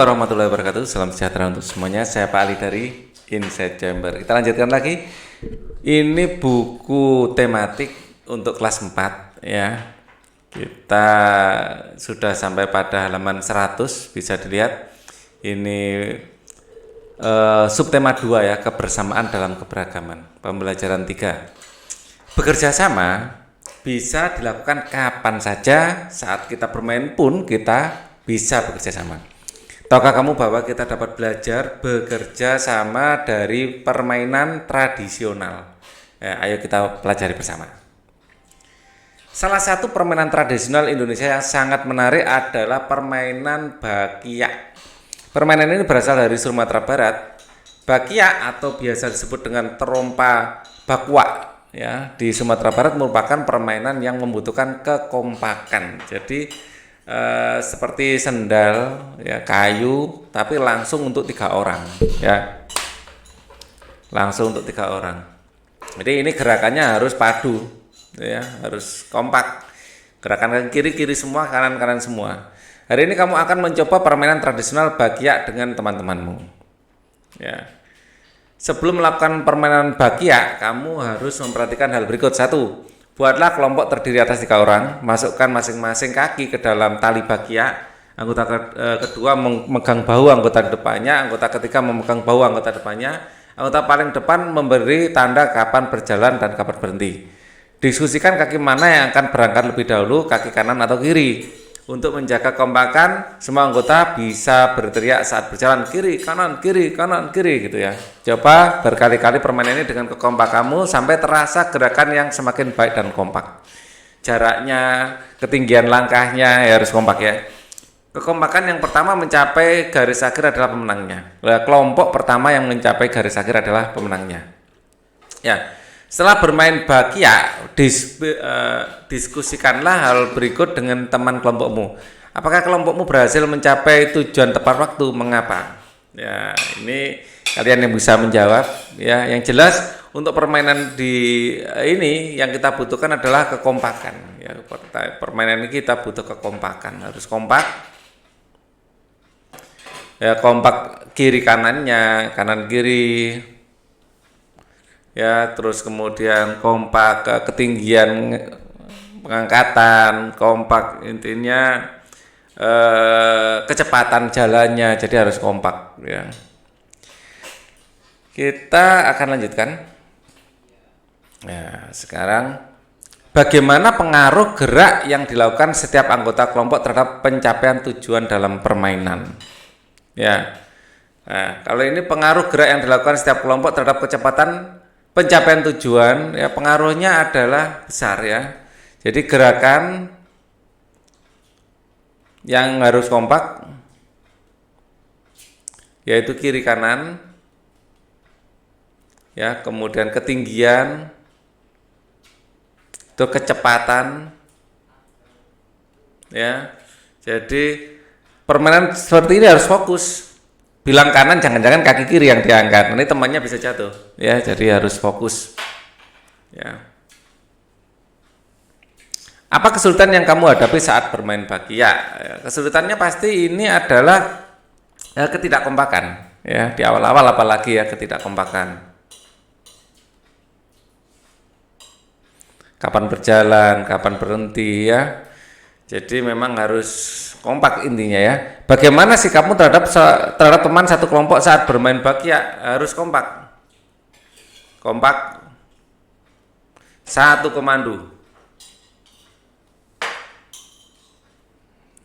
Warahmatullahi wabarakatuh. Salam sejahtera untuk semuanya. Saya Pak Ali dari Inside Chamber. Kita lanjutkan lagi. Ini buku tematik untuk kelas 4 ya. Kita sudah sampai pada halaman 100, bisa dilihat. Ini subtema 2 ya, kebersamaan dalam keberagaman. Pembelajaran 3. Bekerja sama bisa dilakukan kapan saja, saat kita bermain pun kita bisa bekerja sama. Tahukah kamu bahwa kita dapat belajar bekerja sama dari permainan tradisional? Ayo kita pelajari bersama. Salah satu permainan tradisional Indonesia yang sangat menarik adalah permainan bakiak. Permainan ini berasal dari Sumatera Barat. Bakiak atau biasa disebut dengan terompa bakwa ya, di Sumatera Barat merupakan permainan yang membutuhkan kekompakan. Jadi seperti sendal ya, kayu, tapi langsung untuk 3 orang ya, langsung untuk 3 orang. Jadi ini gerakannya harus padu ya, harus kompak, gerakan kiri semua, kanan semua. Hari ini kamu akan mencoba permainan tradisional bakiak dengan teman-temanmu ya. Sebelum melakukan permainan bakiak, kamu harus memperhatikan hal berikut. 1. Buatlah kelompok terdiri atas 3 orang, masukkan masing-masing kaki ke dalam tali bakiak. Anggota kedua memegang bahu anggota depannya, anggota ketiga memegang bahu anggota depannya. Anggota paling depan memberi tanda kapan berjalan dan kapan berhenti. Diskusikan kaki mana yang akan berangkat lebih dahulu, kaki kanan atau kiri. Untuk menjaga kekompakan, semua anggota bisa berteriak saat berjalan kiri, kanan, kiri gitu ya. Coba berkali-kali permainan ini dengan kekompakanmu sampai terasa gerakan yang semakin baik dan kompak. Jaraknya, ketinggian langkahnya ya harus kompak ya. Kekompakan yang pertama mencapai garis akhir adalah pemenangnya. Kelompok pertama yang mencapai garis akhir adalah pemenangnya. Ya. Setelah bermain bakiak, diskusikanlah hal berikut dengan teman kelompokmu. Apakah kelompokmu berhasil mencapai tujuan tepat waktu? Mengapa? Ya, ini kalian yang bisa menjawab. Ya, yang jelas untuk permainan di ini yang kita butuhkan adalah kekompakan. Ya, permainan ini kita butuh kekompakan, harus kompak. Ya, kompak kiri kanannya, kanan kiri. Ya, terus kemudian kompak ketinggian pengangkatan, kompak intinya kecepatan jalannya, jadi harus kompak ya. Kita akan lanjutkan. Ya, sekarang bagaimana pengaruh gerak yang dilakukan setiap anggota kelompok terhadap pencapaian tujuan dalam permainan? Ya. Nah, kalau ini pengaruh gerak yang dilakukan setiap kelompok terhadap kecepatan pencapaian tujuan ya, pengaruhnya adalah besar ya. Jadi gerakan yang harus kompak yaitu kiri kanan ya, kemudian ketinggian, itu kecepatan ya. Jadi permainan seperti ini harus fokus. Bilang kanan, jangan-jangan kaki kiri yang diangkat, nanti temannya bisa jatuh ya, jadi harus fokus ya. Apa kesulitan yang kamu hadapi saat bermain bakiak? Ya, kesulitannya pasti ini adalah ketidakkompakan ya, di awal-awal apalagi ya, ketidakkompakan. Kapan berjalan, kapan berhenti ya. Jadi memang harus kompak intinya ya. Bagaimana sikapmu terhadap teman satu kelompok saat bermain bakiak? Harus kompak. Kompak. Satu komando.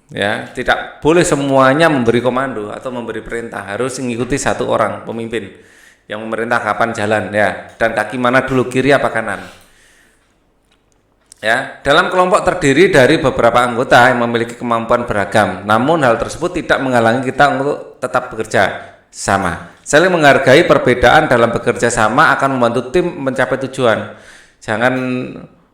Ya, tidak boleh semuanya memberi komando atau memberi perintah. Harus mengikuti satu orang pemimpin yang memerintah kapan jalan ya, dan kaki mana dulu, kiri apa kanan. Ya, dalam kelompok terdiri dari beberapa anggota yang memiliki kemampuan beragam, namun hal tersebut tidak menghalangi kita untuk tetap bekerja sama. Saling menghargai perbedaan dalam bekerja sama akan membantu tim mencapai tujuan. Jangan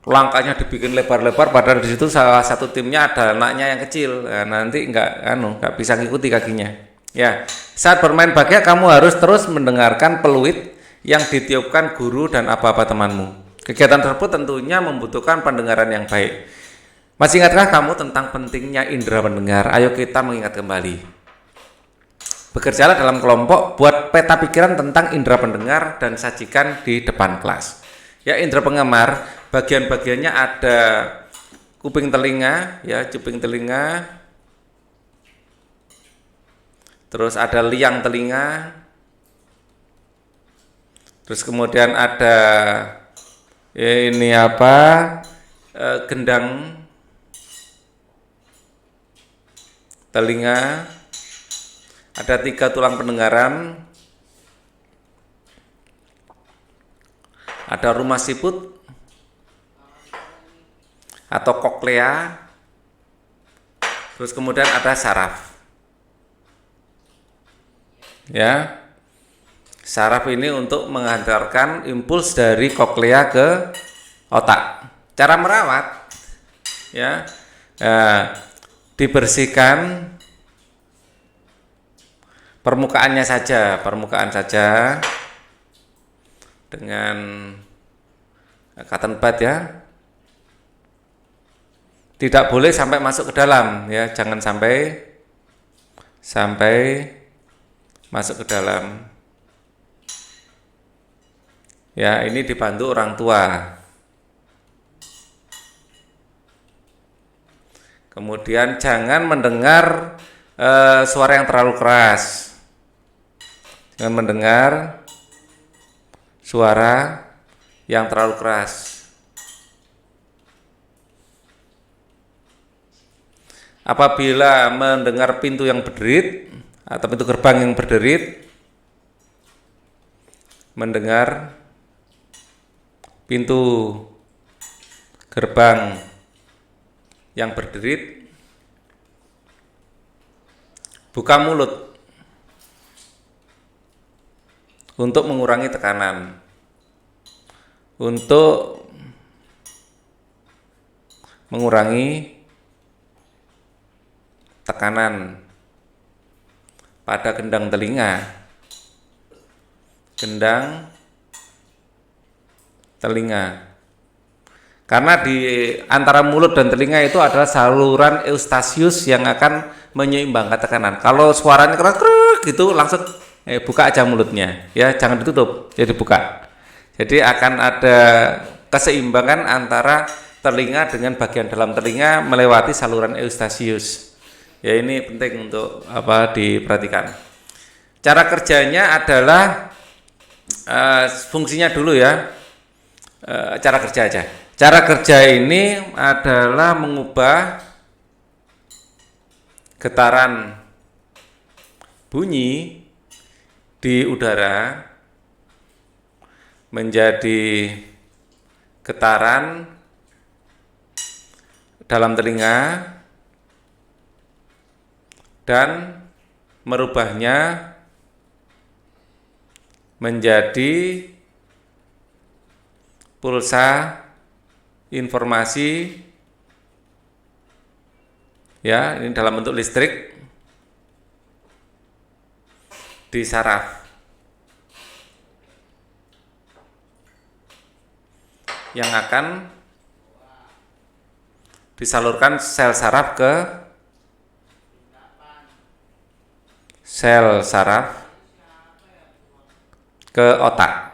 langkahnya dibikin lebar-lebar, padahal di situ salah satu timnya ada anaknya yang kecil, nah, nanti nggak bisa ngikuti kakinya. Ya, saat bermain bakiak kamu harus terus mendengarkan peluit yang ditiupkan guru dan aba-aba temanmu. Kegiatan tersebut tentunya membutuhkan pendengaran yang baik. Masih ingatkah kamu tentang pentingnya indera pendengar? Ayo kita mengingat kembali. Bekerjalah dalam kelompok, buat peta pikiran tentang indera pendengar dan sajikan di depan kelas. Ya, indera pengemar, bagian-bagiannya ada kuping telinga, ya, cuping telinga. Terus ada liang telinga. Terus kemudian ada ini apa? Gendang telinga. Ada 3 tulang pendengaran, ada rumah siput atau koklea, terus kemudian ada saraf. Ya, saraf ini untuk menghantarkan impuls dari koklea ke otak. Cara merawat, ya, dibersihkan permukaan saja dengan cotton bud, ya. Tidak boleh sampai masuk ke dalam, ya, jangan sampai masuk ke dalam. Ya, ini dibantu orang tua. Kemudian jangan mendengar suara yang terlalu keras. Jangan mendengar suara yang terlalu keras. Apabila mendengar pintu yang berderit atau pintu gerbang yang berderit, mendengar pintu gerbang yang berderit, buka mulut untuk mengurangi tekanan, untuk mengurangi tekanan pada gendang telinga. Karena di antara mulut dan telinga itu adalah saluran eustasius yang akan menyeimbangkan tekanan. Kalau suaranya keras gitu, langsung buka aja mulutnya, ya, jangan ditutup, jadi buka. Jadi akan ada keseimbangan antara telinga dengan bagian dalam telinga melewati saluran eustasius. Ya, ini penting untuk diperhatikan. Cara kerjanya adalah fungsinya dulu, ya. Cara kerja aja. Cara kerja ini adalah mengubah getaran bunyi di udara menjadi getaran dalam telinga dan merubahnya menjadi pulsa informasi, ya, ini dalam bentuk listrik di saraf yang akan disalurkan sel saraf ke otak,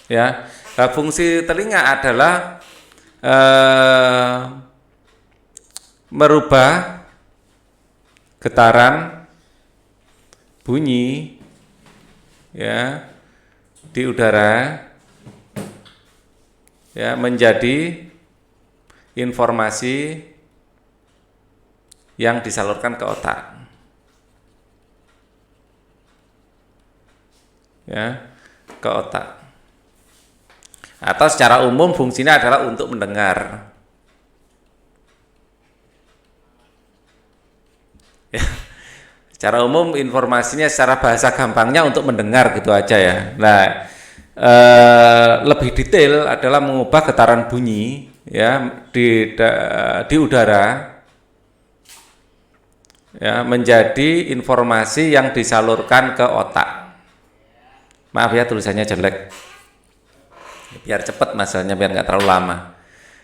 ya. Nah, fungsi telinga adalah merubah getaran bunyi, ya, di udara, ya, menjadi informasi yang disalurkan ke otak, ya, ke otak. Atau secara umum fungsinya adalah untuk mendengar, ya. Secara umum informasinya secara bahasa gampangnya untuk mendengar gitu aja, ya. Nah, lebih detail adalah mengubah getaran bunyi, ya, di udara, ya, menjadi informasi yang disalurkan ke otak. Maaf ya tulisannya jelek, biar cepat masalahnya, biar nggak terlalu lama.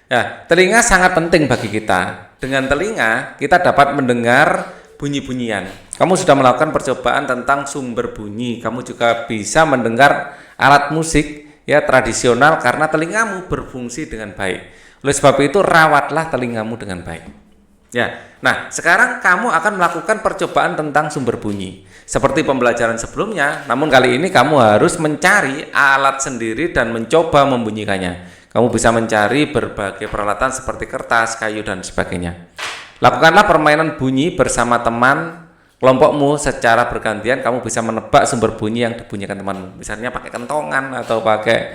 Ya, telinga sangat penting bagi kita. Dengan telinga kita dapat mendengar bunyi-bunyian. Kamu sudah melakukan percobaan tentang sumber bunyi. Kamu juga bisa mendengar alat musik ya tradisional karena telingamu berfungsi dengan baik. Oleh sebab itu rawatlah telingamu dengan baik. Ya. Nah, sekarang kamu akan melakukan percobaan tentang sumber bunyi. Seperti pembelajaran sebelumnya, namun kali ini kamu harus mencari alat sendiri dan mencoba membunyikannya. Kamu bisa mencari berbagai peralatan seperti kertas, kayu, dan sebagainya. Lakukanlah permainan bunyi bersama teman kelompokmu secara bergantian. Kamu bisa menebak sumber bunyi yang dibunyikan temanmu. Misalnya pakai kentongan atau pakai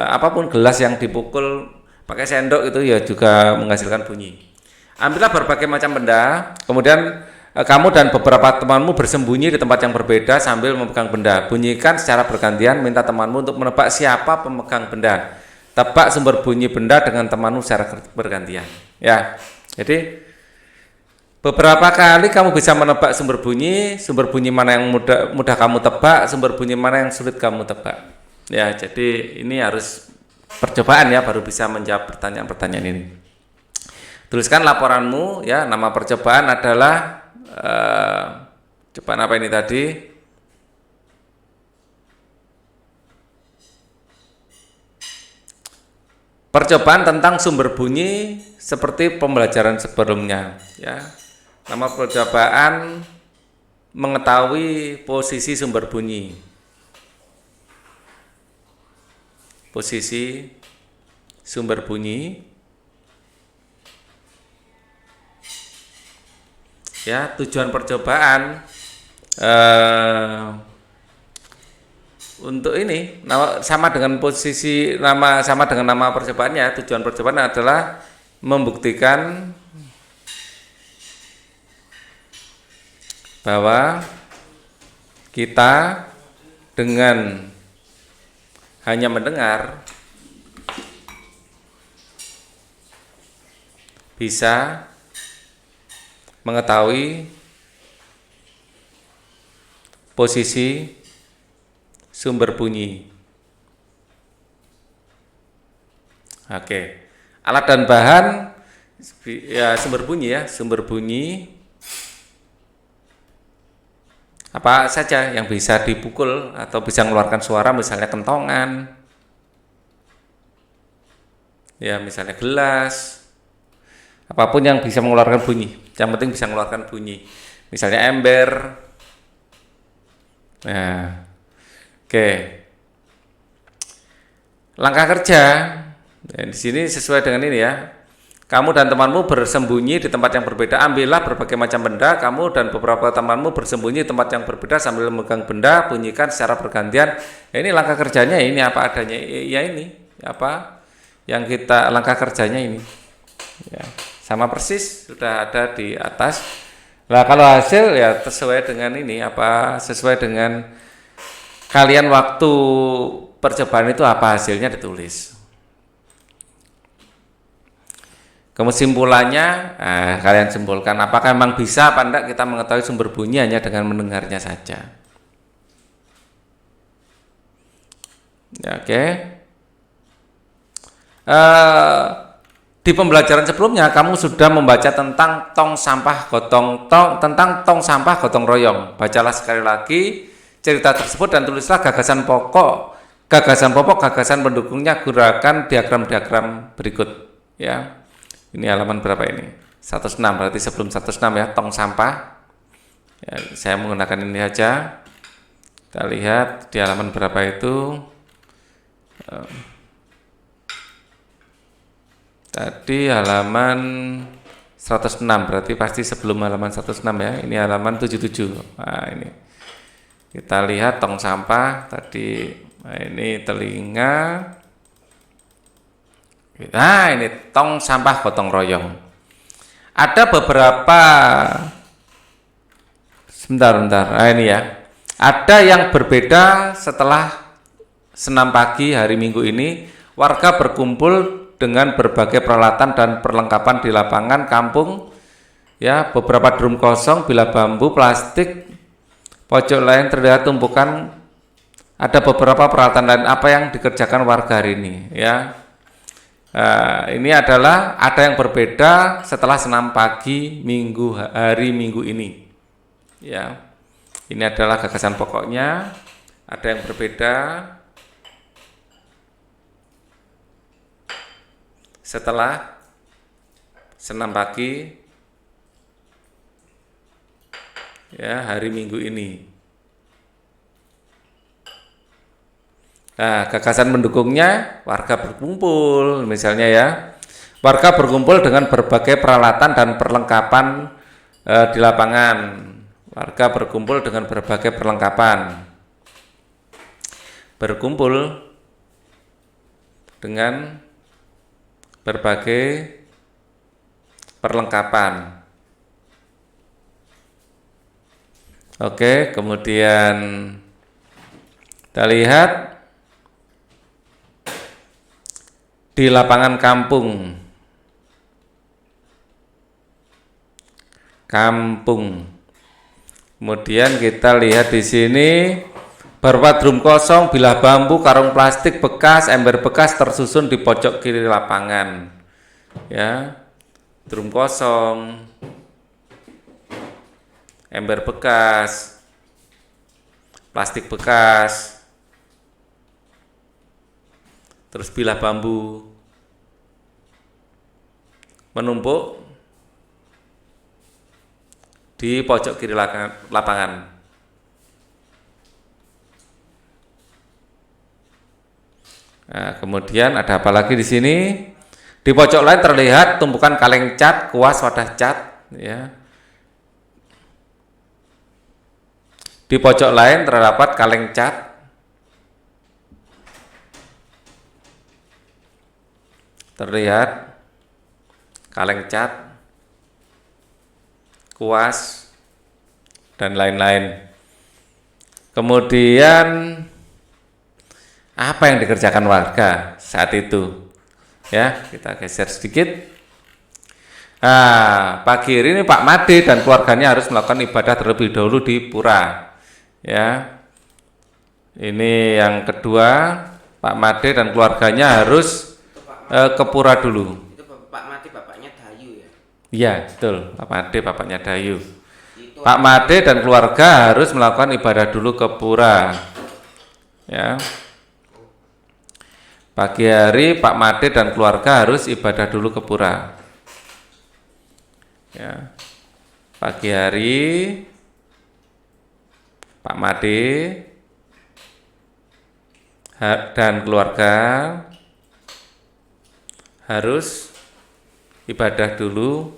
apapun, gelas yang dipukul pakai sendok itu ya juga menghasilkan bunyi. Ambillah berbagai macam benda, kemudian kamu dan beberapa temanmu bersembunyi di tempat yang berbeda sambil memegang benda. Bunyikan secara bergantian, minta temanmu untuk menebak siapa pemegang benda. Tebak sumber bunyi benda dengan temanmu secara bergantian. Ya, jadi beberapa kali kamu bisa menebak sumber bunyi mana yang mudah kamu tebak, sumber bunyi mana yang sulit kamu tebak. Ya, jadi ini harus percobaan ya, baru bisa menjawab pertanyaan-pertanyaan ini. Tuliskan laporanmu ya, nama percobaan adalah cobaan apa ini tadi? Percobaan tentang sumber bunyi seperti pembelajaran sebelumnya ya. Nama percobaan mengetahui posisi sumber bunyi. Posisi sumber bunyi. Ya, tujuan percobaan untuk ini sama dengan posisi sama dengan nama percobaannya. Tujuan percobaan adalah membuktikan bahwa kita dengan hanya mendengar bisa mengetahui posisi sumber bunyi. Oke. Alat dan bahan ya, sumber bunyi apa saja yang bisa dipukul atau bisa mengeluarkan suara, misalnya kentongan. Ya, misalnya gelas. Apapun yang bisa mengeluarkan bunyi, yang penting bisa mengeluarkan bunyi. Misalnya ember. Nah, oke. Langkah kerja di sini sesuai dengan ini ya. Kamu dan temanmu bersembunyi di tempat yang berbeda. Ambillah berbagai macam benda. Kamu dan beberapa temanmu bersembunyi di tempat yang berbeda sambil memegang benda. Bunyikan secara bergantian. Ini langkah kerjanya, ini apa adanya. Ya ini apa yang kita langkah kerjanya ini. Ya. Sama persis sudah ada di atas. Nah, kalau hasil ya sesuai dengan ini sesuai dengan kalian waktu percobaan itu apa hasilnya ditulis. Kesimpulannya kalian simpulkan apakah memang bisa apa enggak kita mengetahui sumber bunyi hanya dengan mendengarnya saja. Ya, oke. Di pembelajaran sebelumnya kamu sudah membaca tentang tong sampah gotong royong. Bacalah sekali lagi cerita tersebut dan tulislah gagasan pokok, gagasan pendukungnya, gerakan diagram-diagram berikut ya. Ini halaman berapa ini? 106, berarti sebelum 106 ya, tong sampah. Ya, saya menggunakan ini saja. Kita lihat di halaman berapa itu. Tadi halaman 106, berarti pasti sebelum halaman 106 ya. Ini halaman 77. Nah, ini. Kita lihat tong sampah tadi. Nah, ini telinga. Nah, ini tong sampah gotong royong. Ada beberapa sebentar. Nah, ini ya. Ada yang berbeda setelah senam pagi hari Minggu ini, warga berkumpul dengan berbagai peralatan dan perlengkapan di lapangan kampung ya, beberapa drum kosong, bilah bambu, plastik, pojok lain terlihat tumpukan. Ada beberapa peralatan lain apa yang dikerjakan warga hari ini ya. Ini adalah ada yang berbeda setelah senam pagi hari Minggu ini. Ya, ini adalah gagasan pokoknya. Ada yang berbeda. Setelah senam pagi, ya, hari Minggu ini. Nah, gagasan mendukungnya warga berkumpul, misalnya ya. Warga berkumpul dengan berbagai peralatan dan perlengkapan di lapangan. Warga berkumpul dengan berbagai perlengkapan. Berkumpul dengan berbagai perlengkapan. Oke, kemudian kita lihat di lapangan kampung. Kemudian kita lihat di sini beberapa drum kosong, bilah bambu, karung plastik bekas, ember bekas tersusun di pojok kiri lapangan. Ya, drum kosong, ember bekas, plastik bekas, terus bilah bambu menumpuk di pojok kiri lapangan. Nah, kemudian ada apa lagi di sini? Di pojok lain terlihat tumpukan kaleng cat, kuas, wadah cat. Ya. Di pojok lain terdapat kaleng cat, terlihat kaleng cat, kuas, dan lain-lain. Kemudian apa yang dikerjakan warga saat itu? Ya, kita geser sedikit. Nah, pagi hari ini Pak Made dan keluarganya harus melakukan ibadah terlebih dahulu di pura. Ya, ini yang kedua, Pak Made dan keluarganya harus ke pura dulu. Itu Pak Made bapaknya Dayu ya? Iya, betul. Pak Made bapaknya Dayu. Pak Made dan keluarga harus melakukan ibadah dulu ke pura. Ya. Pagi hari Pak Made dan keluarga harus ibadah dulu ke pura. Ya. Pagi hari Pak Made dan keluarga harus ibadah dulu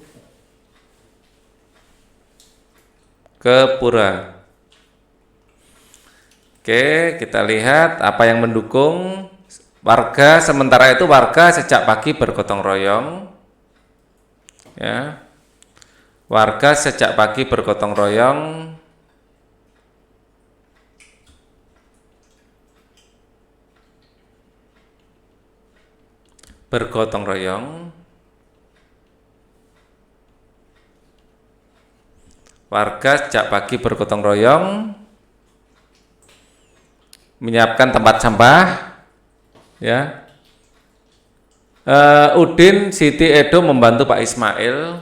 ke pura. Oke, kita lihat apa yang mendukung. Warga, sementara itu warga sejak pagi bergotong royong. Ya. Warga sejak pagi bergotong royong Warga sejak pagi bergotong royong menyiapkan tempat sampah. Ya, Udin, Siti, Edo membantu Pak Ismail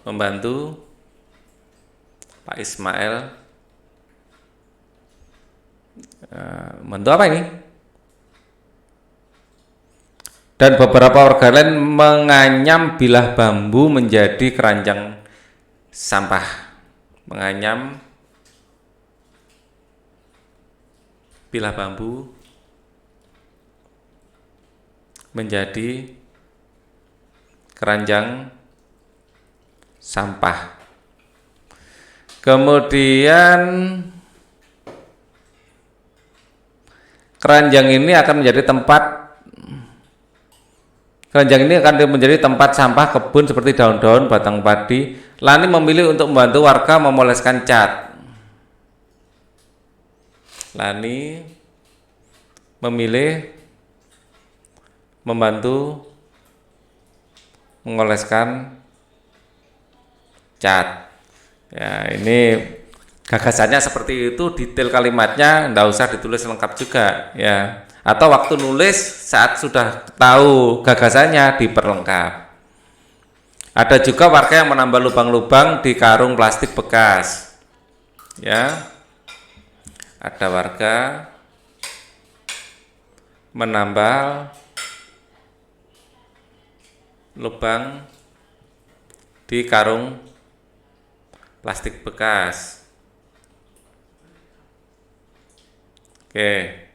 membantu apa ini? Dan beberapa warga lain menganyam bilah bambu menjadi keranjang sampah. Menganyam bilah bambu menjadi keranjang sampah. Kemudian keranjang ini akan menjadi tempat sampah kebun seperti daun-daun, batang padi. Lani memilih untuk membantu warga memoleskan cat. Lani memilih membantu mengoleskan cat. Ya, ini gagasannya seperti itu, detail kalimatnya enggak usah ditulis lengkap juga ya. atau waktu nulis saat sudah tahu gagasannya diperlengkap. Ada juga warga yang menambah lubang-lubang di karung plastik bekas. Ya. Ada warga menambal lubang di karung plastik bekas. Oke,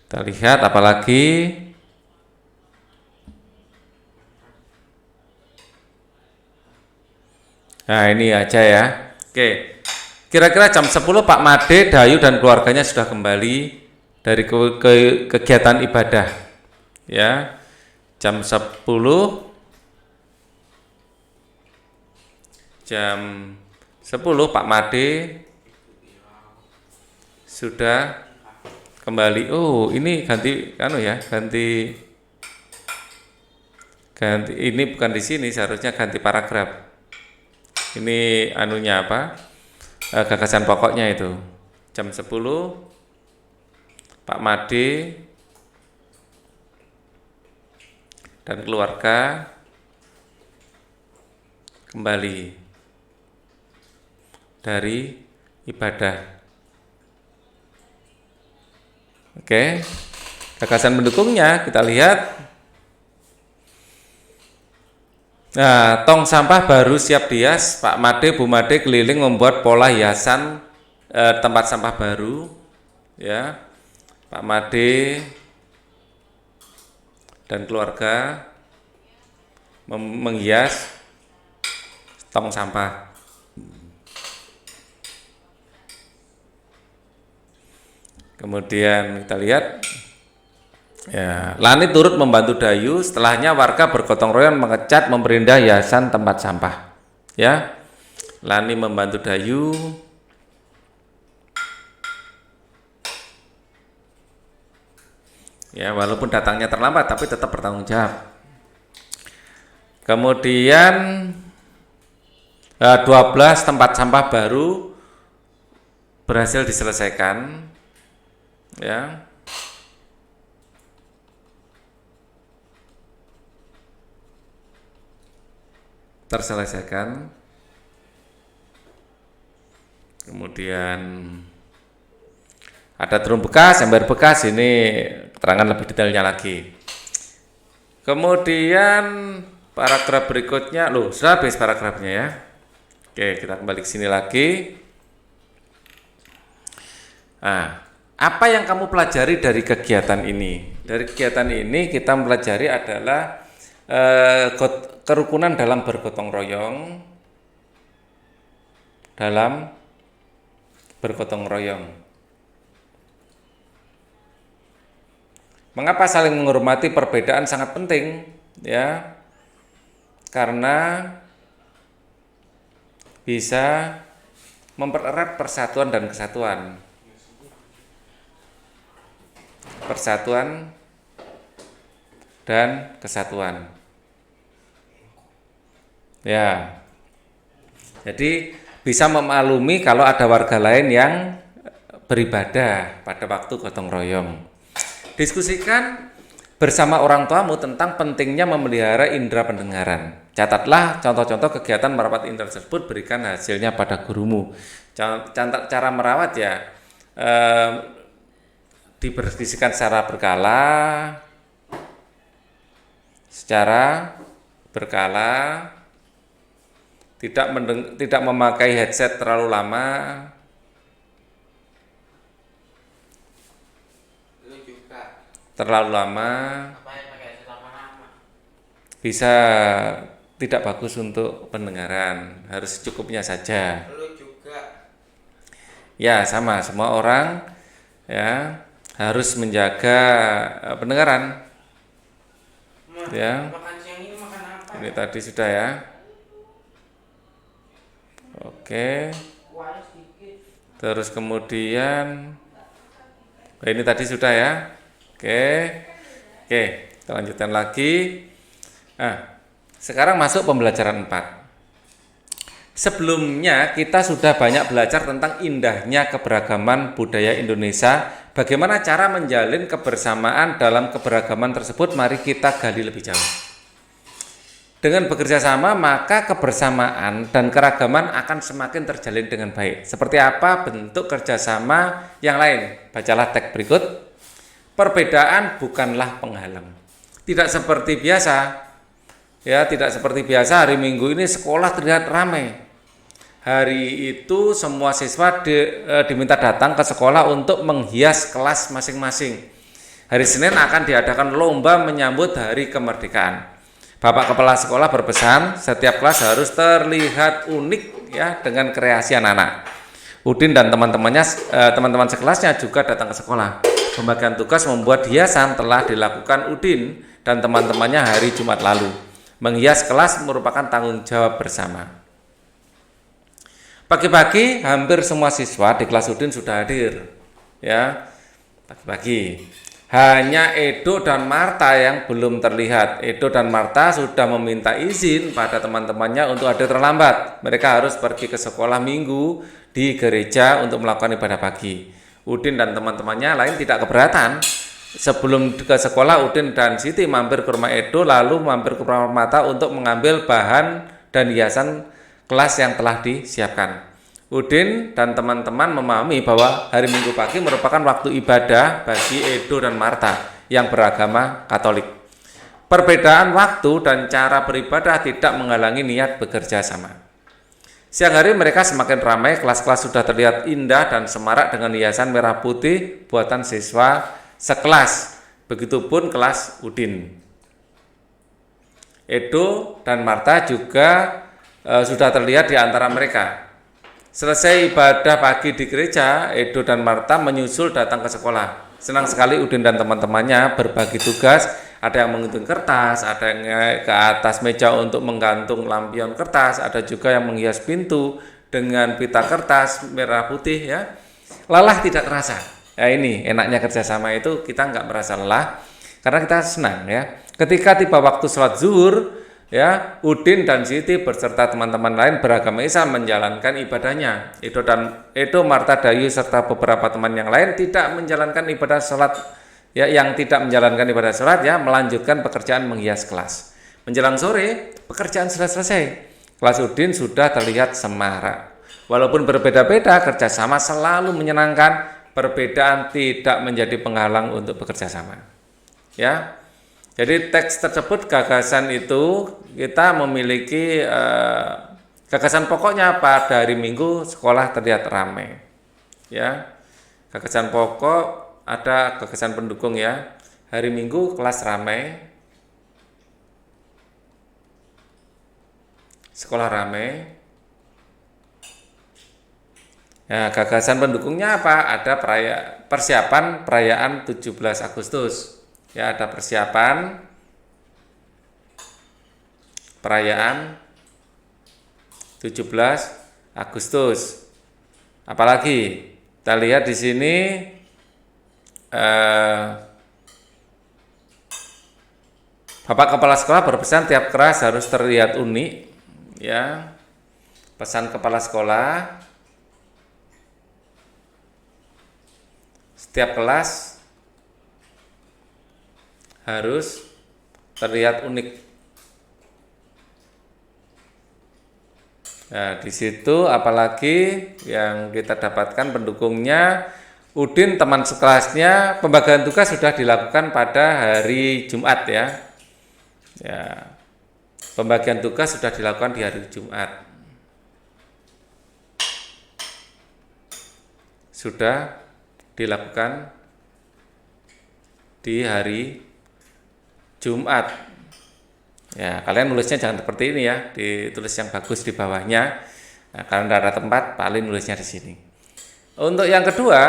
kita lihat apalagi. Nah, ini aja ya. Oke, kira-kira jam 10 Pak Made, Dayu dan keluarganya sudah kembali dari kegiatan ibadah. Ya, jam 10 Pak Made sudah kembali. Oh, ini ganti ini bukan di sini, seharusnya ganti paragraf. Ini anunya apa? Gagasan pokoknya itu. Jam 10 Pak Made dan keluarga kembali dari ibadah. Oke, gagasan pendukungnya kita lihat. Nah, tong sampah baru siap dihias. Pak Made, Bu Made keliling membuat pola hiasan tempat sampah baru. Ya, Pak Made dan keluarga menghias tong sampah. Kemudian kita lihat, ya, Lani turut membantu Dayu. Setelahnya warga bergotong royong mengecat, memperindah hiasan tempat sampah. Ya, Lani membantu Dayu. Ya, walaupun datangnya terlambat, tapi tetap bertanggung jawab. Kemudian 12 tempat sampah baru berhasil diselesaikan. Ya. Terselesaikan. Kemudian ada drum bekas, ember bekas, ini keterangan lebih detailnya lagi. Kemudian paragraf berikutnya, sudah habis paragrafnya ya. Oke, kita kembali ke sini lagi. Nah, apa yang kamu pelajari dari kegiatan ini? Dari kegiatan ini kita pelajari adalah kerukunan dalam bergotong royong. Mengapa saling menghormati perbedaan sangat penting, ya? Karena bisa mempererat persatuan dan kesatuan. Persatuan dan kesatuan. Ya. Jadi bisa memaklumi kalau ada warga lain yang beribadah pada waktu gotong royong. Diskusikan bersama orang tuamu tentang pentingnya memelihara indera pendengaran. Catatlah contoh-contoh kegiatan merawat indera tersebut, berikan hasilnya pada gurumu. Cara merawat ya, dibersihkan secara berkala, tidak memakai headset terlalu lama. Bisa tidak bagus untuk pendengaran, harus secukupnya saja. Ya, sama, semua orang ya harus menjaga pendengaran. Ya. Ini tadi sudah ya. Oke. Terus kemudian ini tadi sudah ya. Oke, kita lanjutkan lagi. Nah, sekarang masuk pembelajaran 4. Sebelumnya kita sudah banyak belajar tentang indahnya keberagaman budaya Indonesia Bagaimana cara menjalin kebersamaan dalam keberagaman tersebut? Mari kita gali lebih jauh. Dengan bekerja sama, maka kebersamaan dan keragaman akan semakin terjalin dengan baik. Seperti apa bentuk kerjasama yang lain? Bacalah teks berikut. Perbedaan bukanlah penghalang. Tidak seperti biasa, ya, tidak seperti biasa hari Minggu ini sekolah terlihat ramai. Hari itu semua siswa diminta datang ke sekolah untuk menghias kelas masing-masing. Hari Senin akan diadakan lomba menyambut hari kemerdekaan. Bapak Kepala Sekolah berpesan setiap kelas harus terlihat unik ya dengan kreasi anak-anak. Udin dan teman-teman sekelasnya juga datang ke sekolah. Pembagian tugas membuat hiasan telah dilakukan Udin dan teman-temannya hari Jumat lalu. Menghias kelas merupakan tanggung jawab bersama. Pagi-pagi hampir semua siswa di kelas Udin sudah hadir. Ya, pagi-pagi. Hanya Edo dan Marta yang belum terlihat. Edo dan Marta sudah meminta izin pada teman-temannya untuk hadir terlambat. Mereka harus pergi ke sekolah minggu di gereja untuk melakukan ibadah pagi. Udin dan teman-temannya lain tidak keberatan. Sebelum ke sekolah, Udin dan Siti mampir ke rumah Edo, lalu mampir ke rumah Marta untuk mengambil bahan dan hiasan kelas yang telah disiapkan. Udin dan teman-teman memahami bahwa hari Minggu pagi merupakan waktu ibadah bagi Edo dan Marta yang beragama Katolik. Perbedaan waktu dan cara beribadah tidak menghalangi niat bekerja sama. Siang hari mereka semakin ramai, kelas-kelas sudah terlihat indah dan semarak dengan hiasan merah putih buatan siswa sekelas. Begitupun kelas Udin. Edo dan Marta juga sudah terlihat di antara mereka. Selesai ibadah pagi di gereja, Edo dan Marta menyusul datang ke sekolah. Senang sekali Udin dan teman-temannya berbagi tugas. Ada yang menghitung kertas, ada yang ke atas meja untuk menggantung lampion kertas, ada juga yang menghias pintu dengan pita kertas merah putih ya. Lelah tidak terasa. Ya ini enaknya kerjasama itu, kita nggak merasa lelah karena kita senang ya. Ketika tiba waktu sholat zuhur, ya, Udin dan Siti beserta teman-teman lain beragama Islam menjalankan ibadahnya. Edo, Marta, Dayu serta beberapa teman yang lain tidak menjalankan ibadah sholat, ya, yang tidak menjalankan ibadah sholat ya melanjutkan pekerjaan menghias kelas. Menjelang sore, pekerjaan sudah selesai. Kelas Udin sudah terlihat semarak. Walaupun berbeda-beda, kerjasama selalu menyenangkan. Perbedaan tidak menjadi penghalang untuk bekerja sama. Ya. Jadi teks tersebut gagasan itu kita memiliki gagasan pokoknya pada hari Minggu sekolah terlihat ramai. Ya, gagasan pokok ada gagasan pendukung ya. Hari Minggu kelas ramai, sekolah ramai. Ya, gagasan pendukungnya apa? Ada persiapan perayaan 17 Agustus. Ya, ada persiapan perayaan 17 Agustus. Apalagi kita lihat di sini Bapak Kepala Sekolah berpesan tiap kelas harus terlihat unik. Ya, pesan Kepala Sekolah. Setiap kelas harus terlihat unik. Nah, di situ apalagi yang kita dapatkan pendukungnya Udin teman sekelasnya, pembagian tugas sudah dilakukan pada hari Jumat ya. Ya. Pembagian tugas sudah dilakukan di hari Jumat. Sudah dilakukan di hari Jumat. Ya, kalian nulisnya jangan seperti ini ya, ditulis yang bagus di bawahnya. Nah, karena tidak ada tempat, paling nulisnya di sini. Untuk yang kedua,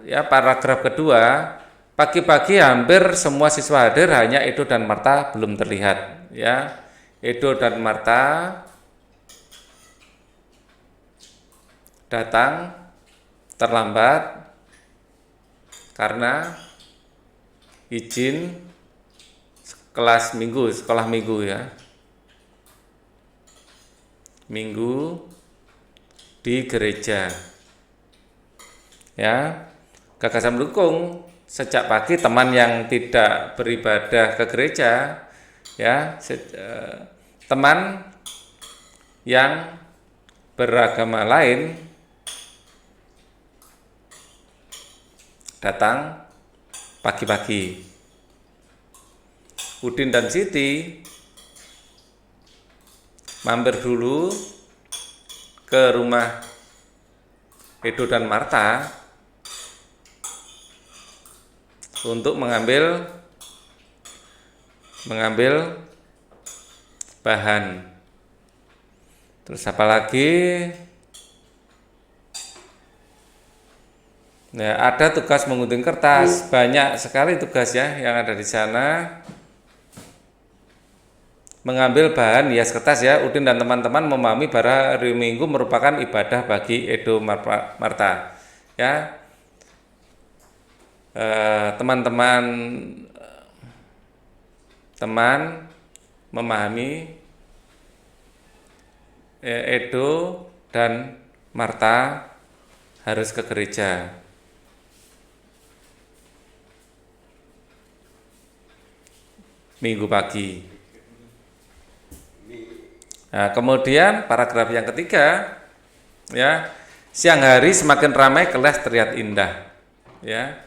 ya paragraf kedua, pagi-pagi hampir semua siswa hadir, hanya Edo dan Marta belum terlihat. Ya, Edo dan Marta datang terlambat karena izin kelas minggu, sekolah minggu ya. Minggu di gereja. Ya. gagasan pendukung sejak pagi teman yang tidak beribadah ke gereja, ya, teman yang beragama lain datang pagi-pagi. Udin dan Siti mampir dulu ke rumah Edo dan Marta untuk mengambil bahan. Terus apa lagi? Nah, ada tugas mengunting kertas, banyak sekali tugas ya yang ada di sana. Mengambil bahan hias kertas ya. Udin dan teman-teman memahami bahwa hari Minggu merupakan ibadah bagi Edo Marta. Ya, teman memahami Edo dan Marta harus ke gereja. Minggu pagi. Nah, kemudian paragraf yang ketiga, ya, siang hari semakin ramai, kelas terlihat indah, ya.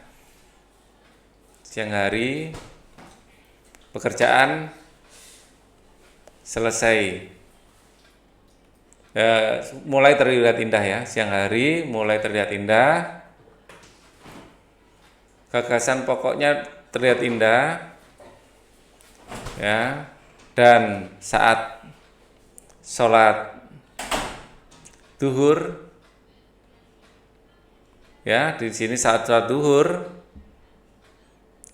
Siang hari pekerjaan selesai, mulai terlihat indah ya. Siang hari mulai terlihat indah, gagasan pokoknya terlihat indah, ya. Dan saat sholat duhur, ya, di sini saat sholat duhur,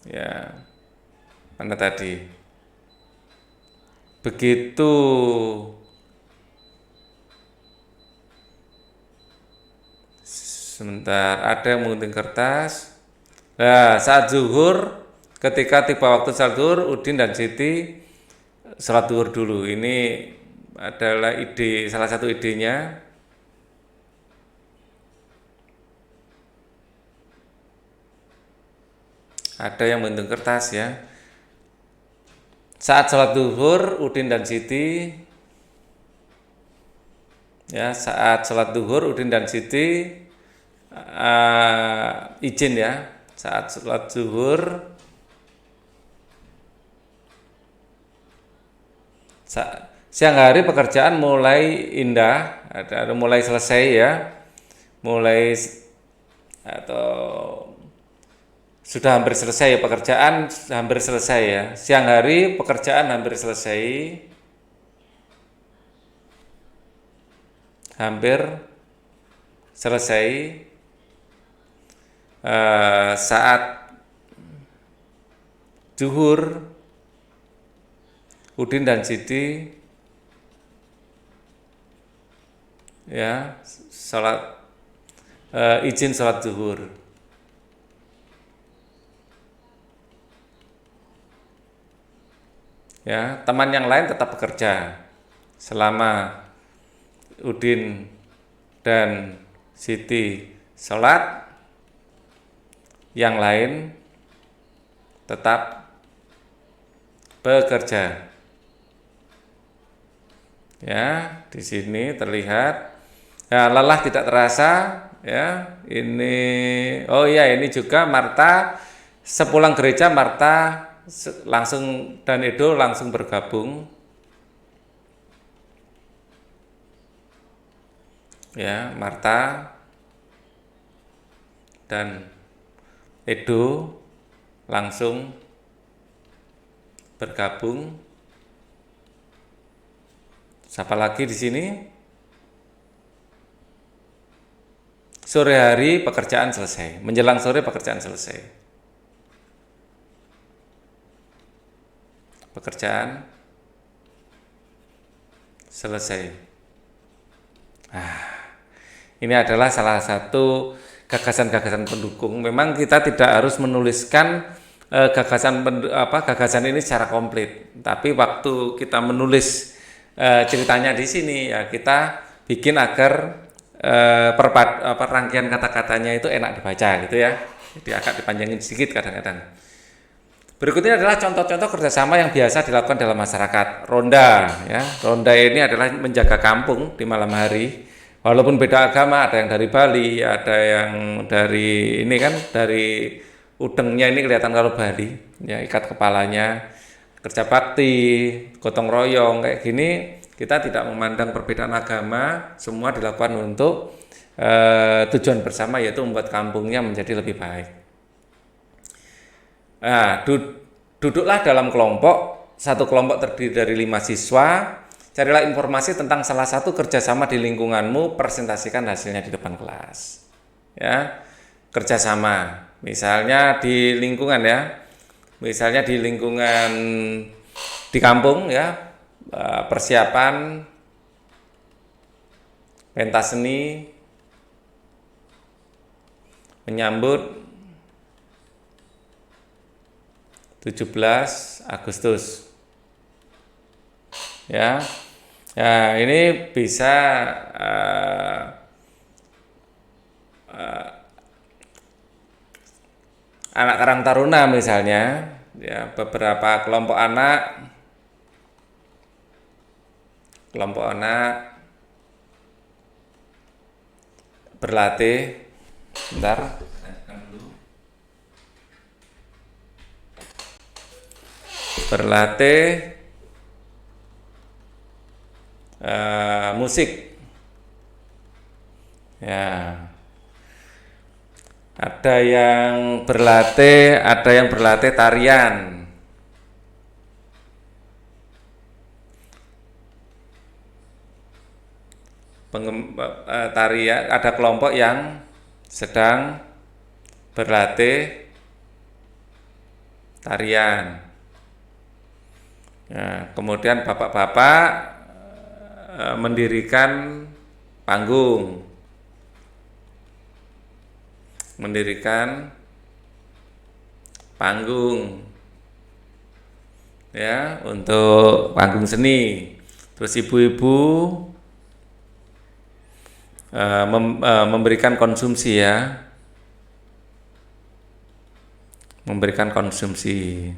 ya, mana tadi? Begitu sebentar, ada yang mengunting kertas. Nah, saat zuhur, ketika tiba waktu sholat zuhur, Udin dan Siti sholat zuhur dulu. Ini adalah ide, salah satu idenya. Ada yang mengunting kertas ya. Saat sholat zuhur, Udin dan Siti, ya, saat sholat zuhur Udin dan Siti izin ya. Saat sholat zuhur, siang hari pekerjaan mulai indah, ada mulai selesai ya, mulai atau sudah hampir selesai ya, pekerjaan hampir selesai ya. Siang hari pekerjaan hampir selesai, saat zuhur Udin dan Siti, ya, izin sholat zuhur. Ya, teman yang lain tetap bekerja selama Udin dan Siti sholat, yang lain tetap bekerja. Ya, di sini terlihat, ya, lelah tidak terasa ya. Ini, oh iya, ini juga Marta sepulang gereja, Marta langsung dan Edo langsung bergabung, ya. Marta dan Edo langsung bergabung. Siapa lagi di sini? Sore hari pekerjaan selesai, menjelang sore pekerjaan selesai. Pekerjaan selesai. Ini adalah salah satu gagasan-gagasan pendukung. Memang kita tidak harus menuliskan gagasan ini secara komplit, tapi waktu kita menulis ceritanya di sini, ya, kita bikin agar rangkaian kata-katanya itu enak dibaca gitu ya. Jadi agak dipanjangin sedikit kadang-kadang. Berikutnya adalah contoh-contoh kerjasama yang biasa dilakukan dalam masyarakat. Ronda, ya. Ronda ini adalah menjaga kampung di malam hari. Walaupun beda agama, ada yang dari Bali, ada yang dari ini kan dari udengnya ini kelihatan kalau Bali, ya ikat kepalanya, kerja bakti, gotong royong kayak gini. Kita tidak memandang perbedaan agama, semua dilakukan untuk tujuan bersama, yaitu membuat kampungnya menjadi lebih baik. Nah, duduklah dalam kelompok, satu kelompok terdiri dari 5 siswa. Carilah informasi tentang salah satu kerjasama di lingkunganmu, presentasikan hasilnya di depan kelas. Ya, kerjasama, misalnya di lingkungan ya, misalnya di lingkungan di kampung ya, persiapan pentas seni menyambut 17 Agustus. Ya. Ya, ini bisa anak Karang Taruna misalnya, ya beberapa kelompok anak berlatih. Bentar. Berlatih musik, ya. Ada yang berlatih tarian. Tarian, ada kelompok yang sedang berlatih tarian. Ya, kemudian bapak-bapak mendirikan panggung, ya, untuk panggung seni. Terus ibu-ibu memberikan konsumsi, ya, memberikan konsumsi.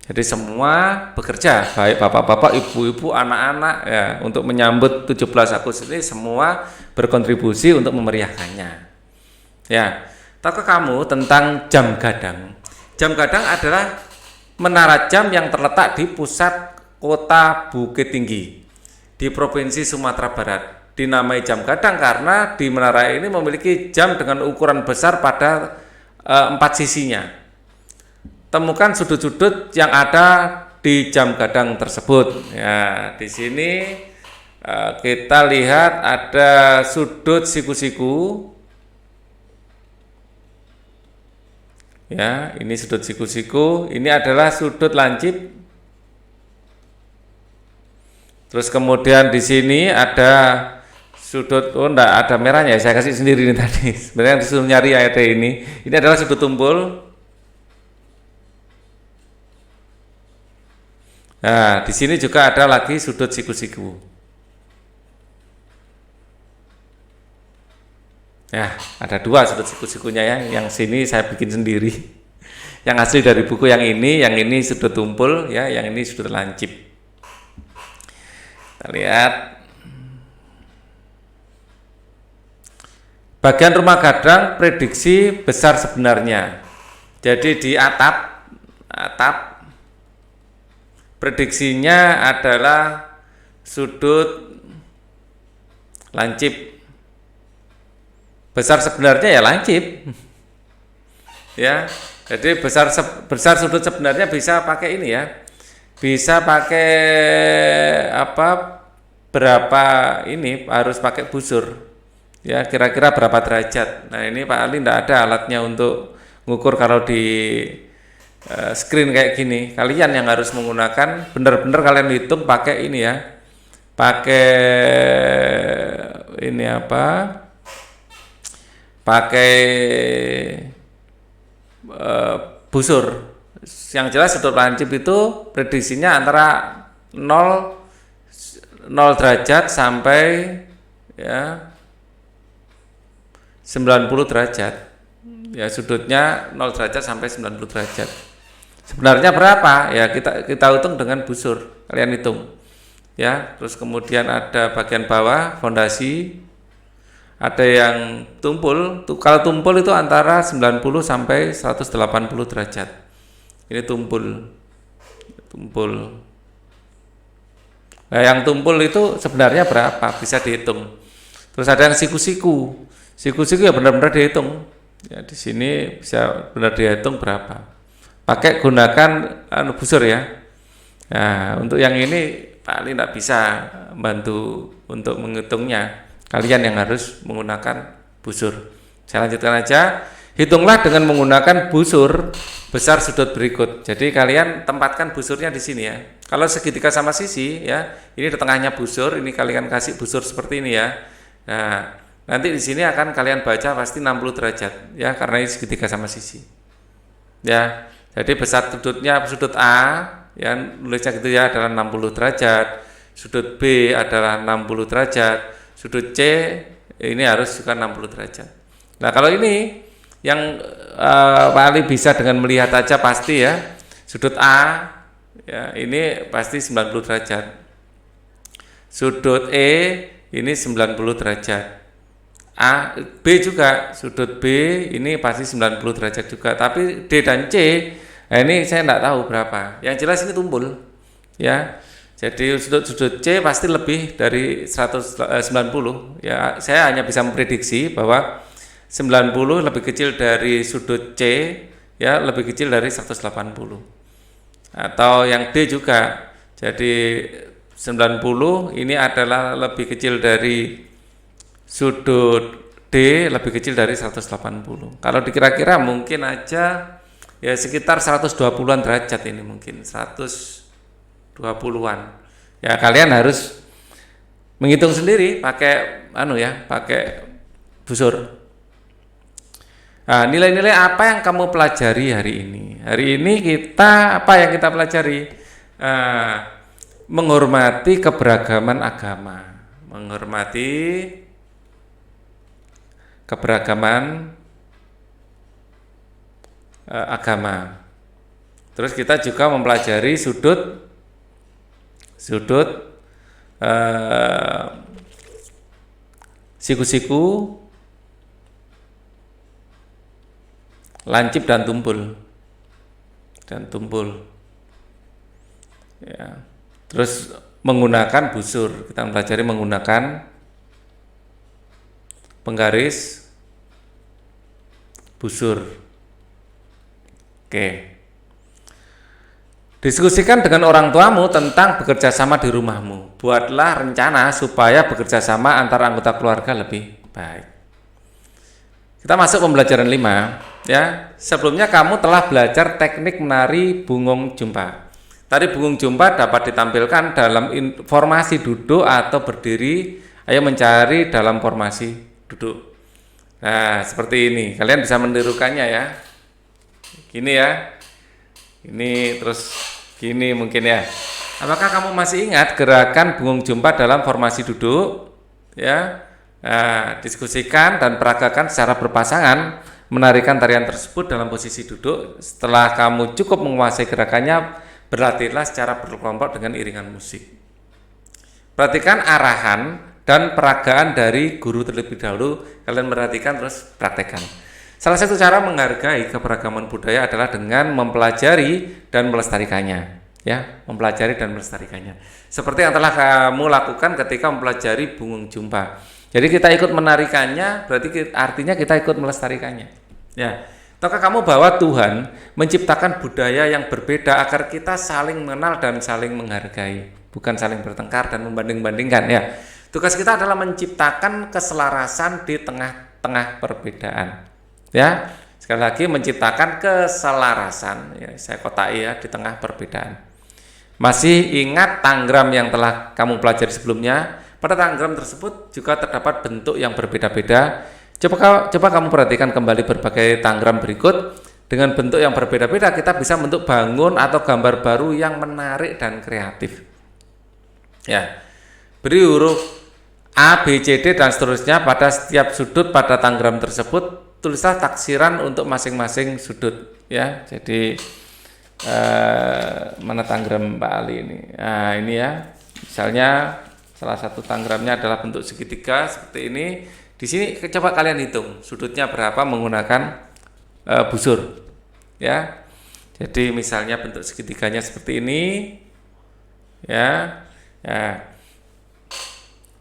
Jadi semua bekerja, baik bapak-bapak, ibu-ibu, anak-anak, ya, untuk menyambut 17 Agustus ini semua berkontribusi untuk memeriahkannya. Ya, tahukah kamu tentang jam gadang? Jam gadang adalah menara jam yang terletak di pusat kota Bukit Tinggi di Provinsi Sumatera Barat. Dinamai jam gadang karena di menara ini memiliki jam dengan ukuran besar pada 4 sisinya. Temukan sudut-sudut yang ada di jam gadang tersebut. Ya, di sini kita lihat ada sudut siku-siku. Ya, ini sudut siku-siku. Ini adalah sudut lancip. Terus kemudian di sini ada sudut, enggak ada merahnya, saya kasih sendiri ini tadi. Sebenarnya disuruh nyari AET ini. Ini adalah sudut tumpul. Nah, di sini juga ada lagi sudut siku-siku. Ya, ada 2 sudut siku-sikunya, ya. Yang sini saya bikin sendiri. Yang asli dari buku yang ini sudut tumpul, ya, yang ini sudut lancip. Kita lihat. Bagian rumah gadang prediksi besar sebenarnya. Jadi di atap prediksinya adalah sudut lancip. Besar sebenarnya ya lancip. Ya. Jadi besar sudut sebenarnya bisa pakai ini, ya. Bisa pakai berapa ini, harus pakai busur. Ya, kira-kira berapa derajat. Nah, ini Pak Ali enggak ada alatnya untuk ngukur kalau di screen kayak gini. Kalian yang harus menggunakan, benar-benar kalian hitung pakai ini, ya, pakai ini pakai busur. Yang jelas sudut lancip itu prediksinya antara 0 derajat sampai, ya, 90 derajat. Ya, sudutnya 0 derajat sampai 90 derajat. Sebenarnya berapa? Ya, kita hitung dengan busur. Kalian hitung. Ya, terus kemudian ada bagian bawah fondasi, ada yang tumpul. Kalau tumpul itu antara 90 sampai 180 derajat. Ini tumpul. Nah, yang tumpul itu sebenarnya berapa? Bisa dihitung. Terus ada yang siku-siku. Siku-siku ya benar-benar dihitung. Ya, di sini bisa benar dihitung berapa. Pakai gunakan busur ya. Nah, untuk yang ini paling tidak bisa bantu untuk menghitungnya. Kalian yang harus menggunakan busur. Saya lanjutkan aja. Hitunglah dengan menggunakan busur besar sudut berikut. Jadi kalian tempatkan busurnya di sini ya. Kalau segitiga sama sisi ya, ini di tengahnya busur, ini kalian kasih busur seperti ini ya. Nah, nanti di sini akan kalian baca pasti 60 derajat ya, karena ini segitiga sama sisi. Ya. Jadi besar sudutnya sudut A yang nulisnya gitu ya adalah 60 derajat, sudut B adalah 60 derajat, sudut C ini harus juga 60 derajat. Nah, kalau ini yang paling bisa dengan melihat aja pasti ya, sudut A ya ini pasti 90 derajat. Sudut E ini 90 derajat. B juga, sudut B ini pasti 90 derajat juga, tapi D dan C nah ini saya tidak tahu berapa. Yang jelas ini tumpul ya. Jadi sudut C pasti lebih dari 190 ya. Saya hanya bisa memprediksi bahwa 90 lebih kecil dari sudut C ya, lebih kecil dari 180. Atau yang D juga. Jadi 90 ini adalah lebih kecil dari sudut D, lebih kecil dari 180. Kalau dikira-kira mungkin aja ya sekitar 120-an derajat ini, mungkin 120-an. Ya kalian harus menghitung sendiri pakai pakai busur. Nah, nilai-nilai apa yang kamu pelajari hari ini? Hari ini apa yang kita pelajari? Menghormati keberagaman agama, menghormati keberagaman agama. Terus kita juga mempelajari sudut siku-siku, lancip dan tumpul. Ya. Terus menggunakan busur, kita mempelajari menggunakan penggaris busur. Oke. Diskusikan dengan orang tuamu tentang bekerja sama di rumahmu. Buatlah rencana supaya bekerja sama antara anggota keluarga lebih baik. Kita masuk pembelajaran 5 ya. Sebelumnya kamu telah belajar teknik menari bungong jumpa. Tari bungong jumpa dapat ditampilkan dalam formasi duduk atau berdiri. Ayo mencari dalam formasi duduk. Nah, seperti ini. Kalian bisa menirukannya ya. Gini ya. Ini terus gini mungkin ya. Apakah kamu masih ingat gerakan bungong jumpa dalam formasi duduk? Ya. Nah, diskusikan dan peragakan secara berpasangan menarikan tarian tersebut dalam posisi duduk. Setelah kamu cukup menguasai gerakannya, berlatihlah secara berkelompok dengan iringan musik. Perhatikan arahan dan peragaan dari guru terlebih dahulu. Kalian perhatikan terus praktekkan. Salah satu cara menghargai keberagaman budaya adalah dengan mempelajari dan melestarikannya. Ya, mempelajari dan melestarikannya. Seperti yang telah kamu lakukan ketika mempelajari bungong jumpa. Jadi kita ikut menarikannya, berarti artinya kita ikut melestarikannya. Ya, tahukah kamu bahwa Tuhan menciptakan budaya yang berbeda agar kita saling mengenal dan saling menghargai, bukan saling bertengkar dan membanding-bandingkan. Ya, tugas kita adalah menciptakan keselarasan di tengah-tengah perbedaan. Ya, sekali lagi menciptakan keselarasan. Ya, saya kotai ya, di tengah perbedaan. Masih ingat tanggram yang telah kamu pelajari sebelumnya? Pada tanggram tersebut juga terdapat bentuk yang berbeda-beda. Coba kamu perhatikan kembali berbagai tanggram berikut. Dengan bentuk yang berbeda-beda kita bisa bentuk bangun atau gambar baru yang menarik dan kreatif. Ya, beri huruf A, B, C, D dan seterusnya pada setiap sudut pada tanggram tersebut. tulislah taksiran untuk masing-masing sudut ya. Jadi mana tanggram Pak Ali ini? Nah, ini ya. Misalnya salah satu tanggramnya adalah bentuk segitiga seperti ini. Di sini coba kalian hitung sudutnya berapa menggunakan busur ya. Jadi misalnya bentuk segitiganya seperti ini ya.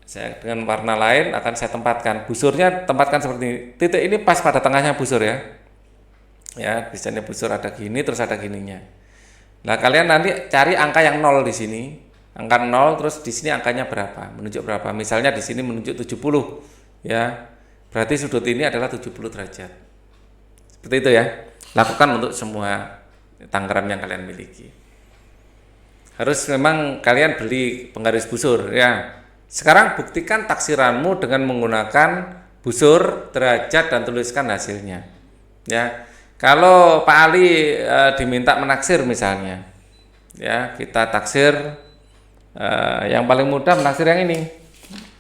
Saya dengan warna lain akan saya tempatkan busurnya, tempatkan seperti ini. Titik ini pas pada tengahnya busur ya. Ya, biasanya busur ada gini terus ada gininya. Nah, kalian nanti cari angka yang 0 di sini. Angka 0 terus di sini angkanya berapa? Menunjuk berapa? Misalnya di sini menunjuk 70 ya. Berarti sudut ini adalah 70 derajat. Seperti itu ya. Lakukan untuk semua tanggram yang kalian miliki. Harus memang kalian beli penggaris busur ya. Sekarang buktikan taksiranmu dengan menggunakan busur, derajat dan tuliskan hasilnya. Ya. Kalau Pak Ali diminta menaksir misalnya. Ya, kita taksir yang paling mudah menaksir yang ini.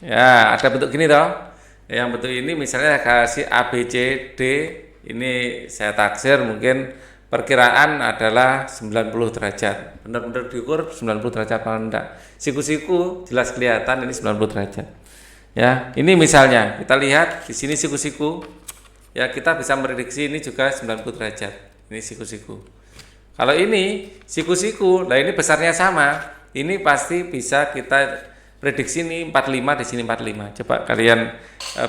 Ya, ada bentuk gini toh. Yang bentuk ini misalnya kasih A B C D, ini saya taksir mungkin perkiraan adalah 90 derajat. Benar-benar diukur 90 derajat kalau enggak. Siku-siku jelas kelihatan ini 90 derajat. Ya, ini misalnya kita lihat di sini siku-siku. Ya, kita bisa prediksi ini juga 90 derajat. Ini siku-siku. Kalau ini siku-siku, nah ini besarnya sama. Ini pasti bisa kita prediksi ini 45, di sini 45. Coba kalian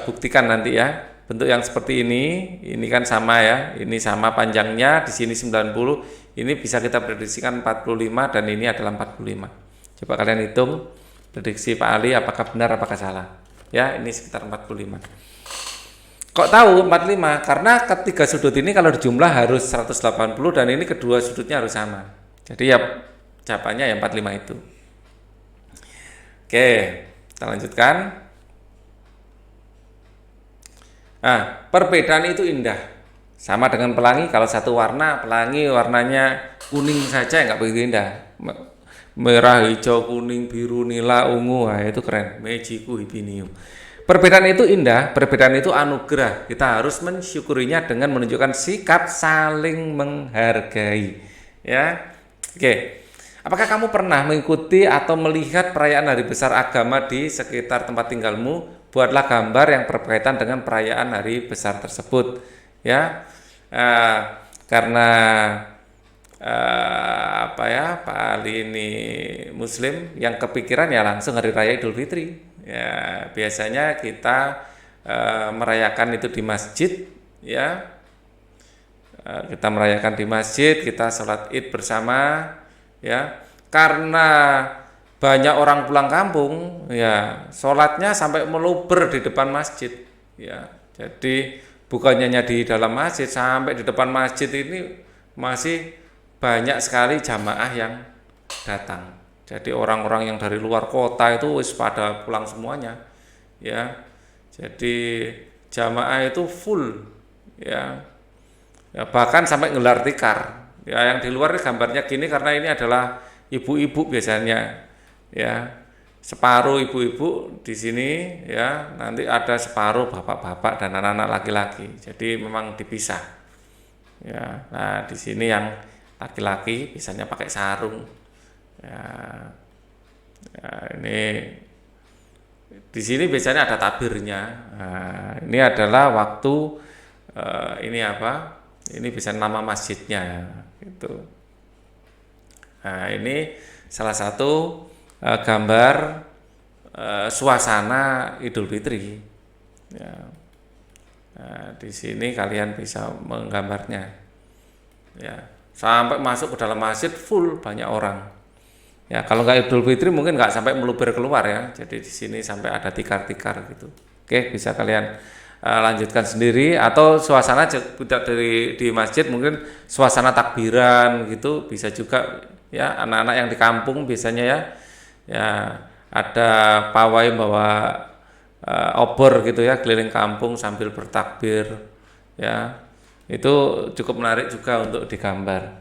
buktikan nanti ya. Bentuk yang seperti ini kan sama ya. Ini sama panjangnya, di sini 90. Ini bisa kita prediksikan 45 dan ini adalah 45. Coba kalian hitung prediksi Pak Ali apakah benar apakah salah. Ya, ini sekitar 45. Kok tahu 45? Karena ketiga sudut ini kalau dijumlah harus 180 dan ini kedua sudutnya harus sama. Jadi ya jawabannya yang 45 itu. Oke, kita lanjutkan. Nah, perbedaan itu indah. Sama dengan pelangi, kalau satu warna, pelangi warnanya kuning saja nggak begitu indah. Merah, hijau, kuning, biru, nila, ungu, nah, itu keren. Mejiku hibinium. Perbedaan itu indah, perbedaan itu anugerah. Kita harus mensyukurinya dengan menunjukkan sikap saling menghargai. Ya, oke. Apakah kamu pernah mengikuti atau melihat perayaan hari besar agama di sekitar tempat tinggalmu? Buatlah gambar yang berkaitan dengan perayaan hari besar tersebut. Ya, karena Pak Ali ini Muslim, yang kepikiran ya langsung hari raya Idul Fitri. Ya, biasanya kita merayakan itu di masjid. Ya, kita merayakan di masjid, kita sholat Id bersama. Ya, karena banyak orang pulang kampung, ya sholatnya sampai meluber di depan masjid. Ya, jadi bukannya hanya di dalam masjid, sampai di depan masjid ini masih banyak sekali jamaah yang datang. Jadi orang-orang yang dari luar kota itu wis pada pulang semuanya. Ya, jadi jamaah itu full. Ya, bahkan sampai ngelar tikar. Ya, yang di luar gambarnya gini karena ini adalah ibu-ibu biasanya. Ya, separuh ibu-ibu di sini, ya nanti ada separuh bapak-bapak dan anak-anak laki-laki. Jadi memang dipisah. Ya, nah di sini yang laki-laki biasanya pakai sarung. Ya, ini di sini biasanya ada tabirnya. Nah, ini adalah waktu ini apa? Ini bisa nama masjidnya, gitu. Nah, ini salah satu gambar suasana Idul Fitri. Ya. Nah, di sini kalian bisa menggambarnya. Ya, sampai masuk ke dalam masjid full banyak orang. Ya, kalau nggak Idul Fitri mungkin nggak sampai meluber keluar ya. Jadi di sini sampai ada tikar-tikar gitu. Oke, bisa kalian lanjutkan sendiri atau suasana tidak di masjid, mungkin suasana takbiran gitu bisa juga ya. Anak-anak yang di kampung biasanya ya ada pawai bawa obor gitu ya, keliling kampung sambil bertakbir ya. Itu cukup menarik juga untuk digambar.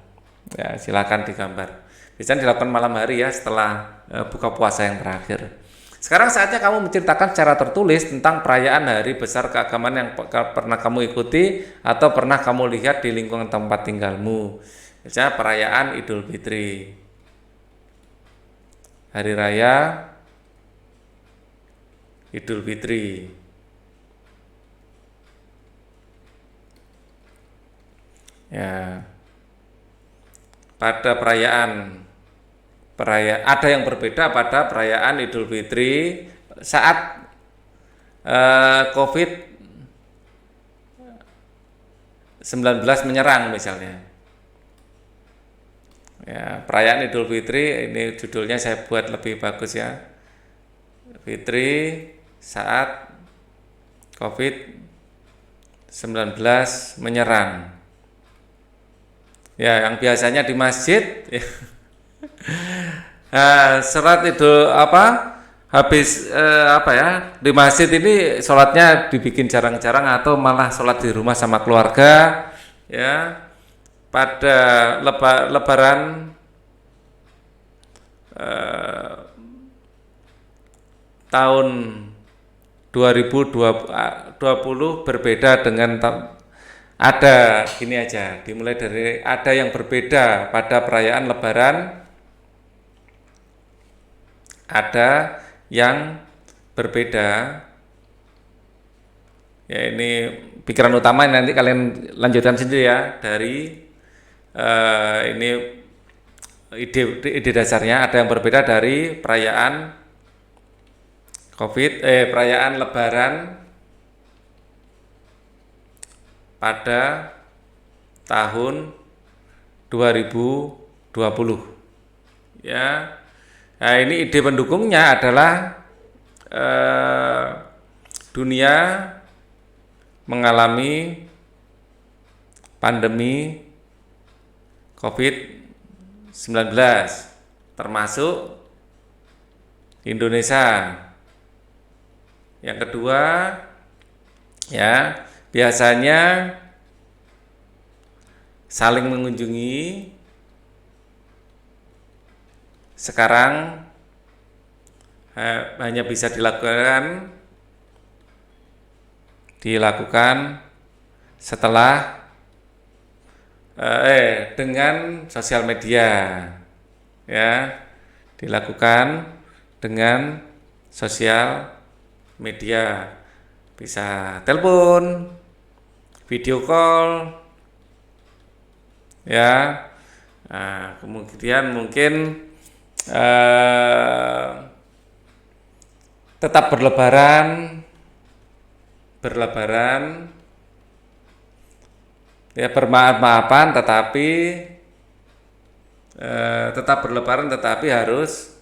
Ya, silakan digambar. Biasanya dilakukan malam hari ya setelah buka puasa yang terakhir. Sekarang saatnya kamu menceritakan secara tertulis tentang perayaan hari besar keagamaan yang pernah kamu ikuti atau pernah kamu lihat di lingkungan tempat tinggalmu. Misalnya perayaan Idul Fitri, Hari Raya Idul Fitri. Ya, pada perayaan ada yang berbeda pada perayaan Idul Fitri saat COVID-19 menyerang misalnya. Ya, perayaan Idul Fitri ini judulnya saya buat lebih bagus ya. Fitri saat COVID-19 menyerang. Ya, yang biasanya di masjid ya. Sholat itu habis di masjid ini sholatnya dibikin jarang-jarang atau malah sholat di rumah sama keluarga ya. Pada lebaran tahun 2020 berbeda dengan ada gini aja, dimulai dari ada yang berbeda pada perayaan lebaran, ada yang berbeda. Ya ini pikiran utama nanti kalian lanjutkan sendiri ya dari ini ide dasarnya. Ada yang berbeda dari perayaan perayaan lebaran pada tahun 2020 ya. Nah, ini ide pendukungnya adalah dunia mengalami pandemi COVID-19 termasuk Indonesia. Yang kedua ya, biasanya saling mengunjungi sekarang hanya bisa dilakukan setelah dengan sosial media ya, dilakukan dengan sosial media, bisa telepon, video call ya. Nah, kemudian mungkin tetap berlebaran ya, bermaaf-maafan tetapi tetap berlebaran tetapi harus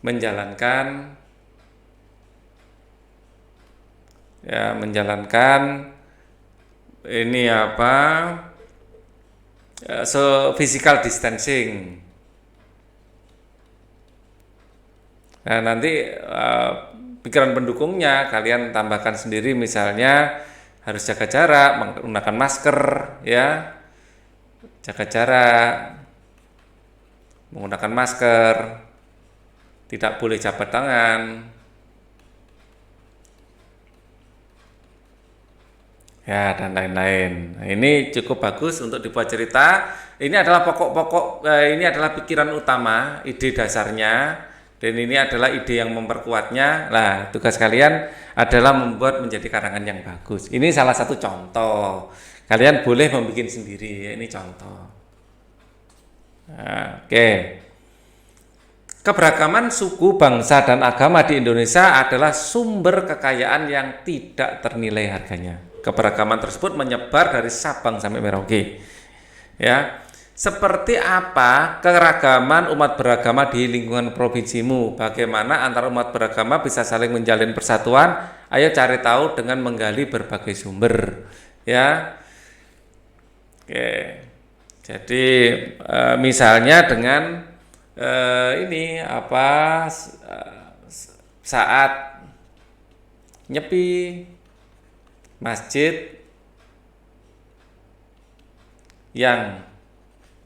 menjalankan ini physical distancing. Nah, nanti pikiran pendukungnya kalian tambahkan sendiri, misalnya harus jaga jarak, menggunakan masker ya, jaga jarak, menggunakan masker, tidak boleh jabat tangan ya, dan lain-lain. Nah, ini cukup bagus untuk dibuat cerita. Ini adalah ini adalah pikiran utama, ide dasarnya. Dan ini adalah ide yang memperkuatnya. Nah, tugas kalian adalah membuat menjadi karangan yang bagus. Ini salah satu contoh. Kalian boleh membuat sendiri. Ini contoh. Nah, oke. Keberagaman suku, bangsa, dan agama di Indonesia adalah sumber kekayaan yang tidak ternilai harganya. Keberagaman tersebut menyebar dari Sabang sampai Merauke. Ya. Seperti apa keragaman umat beragama di lingkungan provinsimu? Bagaimana antara umat beragama bisa saling menjalin persatuan? Ayo cari tahu dengan menggali berbagai sumber. Ya, oke. Jadi misalnya dengan saat nyepi masjid yang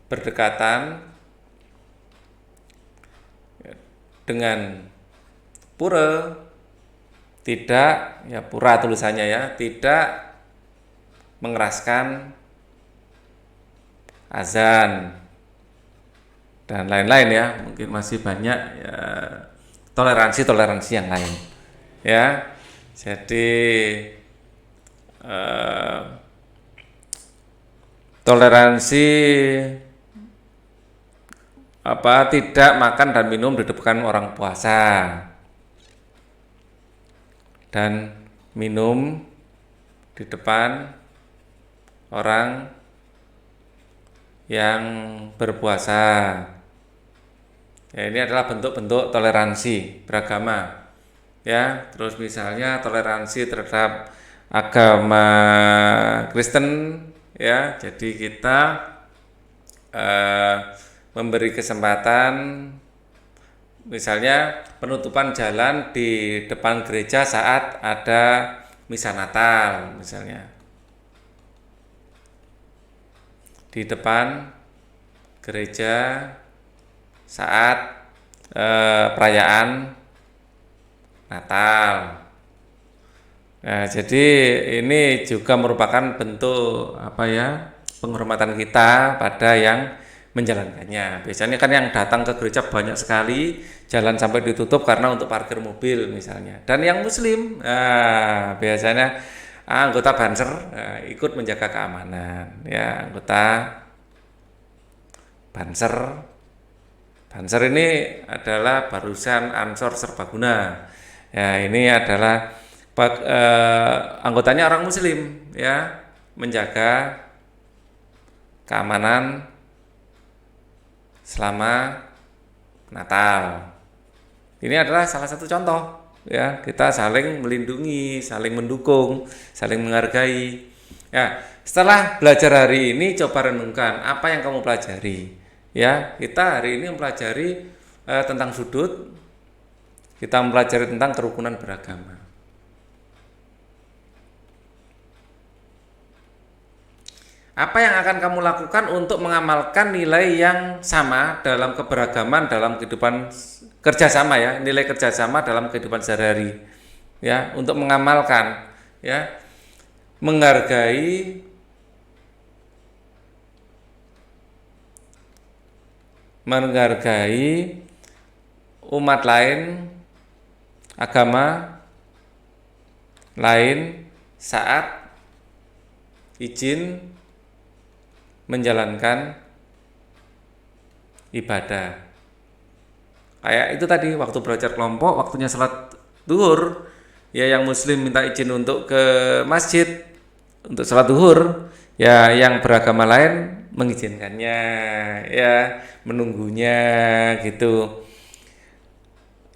berdekatan dengan pura, tidak, ya pura tulisannya ya, tidak mengeraskan azan dan lain-lain ya, mungkin masih banyak ya toleransi yang lain ya. Jadi toleransi tidak makan dan minum di depan orang puasa dan minum di depan orang yang berpuasa. Ya, ini adalah bentuk-bentuk toleransi beragama. Ya, terus misalnya toleransi terhadap agama Kristen ya. Jadi kita memberi kesempatan misalnya penutupan jalan di depan gereja saat ada misa Natal misalnya. Di depan gereja saat perayaan Natal. Nah, jadi ini juga merupakan bentuk penghormatan kita pada yang menjalankannya. Biasanya kan yang datang ke gereja banyak sekali, jalan sampai ditutup karena untuk parkir mobil misalnya. Dan yang muslim, biasanya anggota Banser ikut menjaga keamanan. Ya, anggota Banser ini adalah Barusan Ansor Serbaguna. Ya, ini adalah anggotanya orang muslim ya, menjaga keamanan selama Natal. Ini adalah salah satu contoh ya, kita saling melindungi, saling mendukung, saling menghargai. Ya, setelah belajar hari ini coba renungkan apa yang kamu pelajari. Ya, kita hari ini mempelajari tentang sudut, kita mempelajari tentang kerukunan beragama. Apa yang akan kamu lakukan untuk mengamalkan nilai yang sama dalam keberagaman dalam kehidupan kerjasama ya, nilai kerjasama dalam kehidupan sehari-hari ya, untuk mengamalkan ya, menghargai umat lain, agama lain saat izin menjalankan ibadah. Kayak itu tadi waktu belajar kelompok, waktunya sholat zuhur, ya yang muslim minta izin untuk ke masjid untuk sholat zuhur, ya yang beragama lain mengizinkannya, ya menunggunya gitu.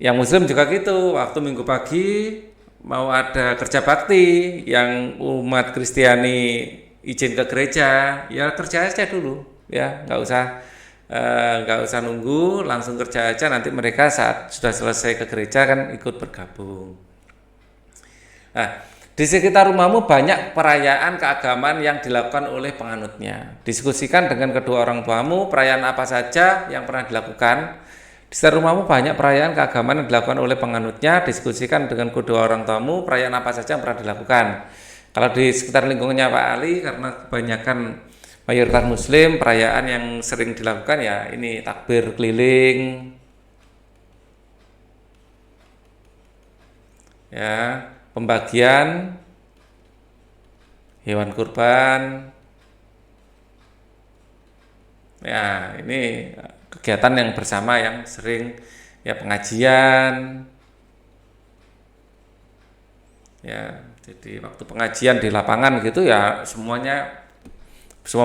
Yang muslim juga gitu, waktu minggu pagi mau ada kerja bakti, yang umat Kristiani izin ke gereja, ya kerja aja dulu, ya nggak usah nunggu, langsung kerja aja. Nanti mereka saat sudah selesai ke gereja kan ikut bergabung. Nah, di sekitar rumahmu banyak perayaan keagamaan yang dilakukan oleh penganutnya. Diskusikan dengan kedua orang tuamu perayaan apa saja yang pernah dilakukan. Di sekitar rumahmu banyak perayaan keagamaan yang dilakukan oleh penganutnya. Diskusikan dengan kedua orang tuamu perayaan apa saja yang pernah dilakukan. Kalau di sekitar lingkungannya Pak Ali, karena kebanyakan mayoritas muslim, perayaan yang sering dilakukan ya ini takbir keliling, ya pembagian hewan kurban, ya ini kegiatan yang bersama yang sering, ya pengajian, ya. Jadi waktu pengajian di lapangan gitu ya semua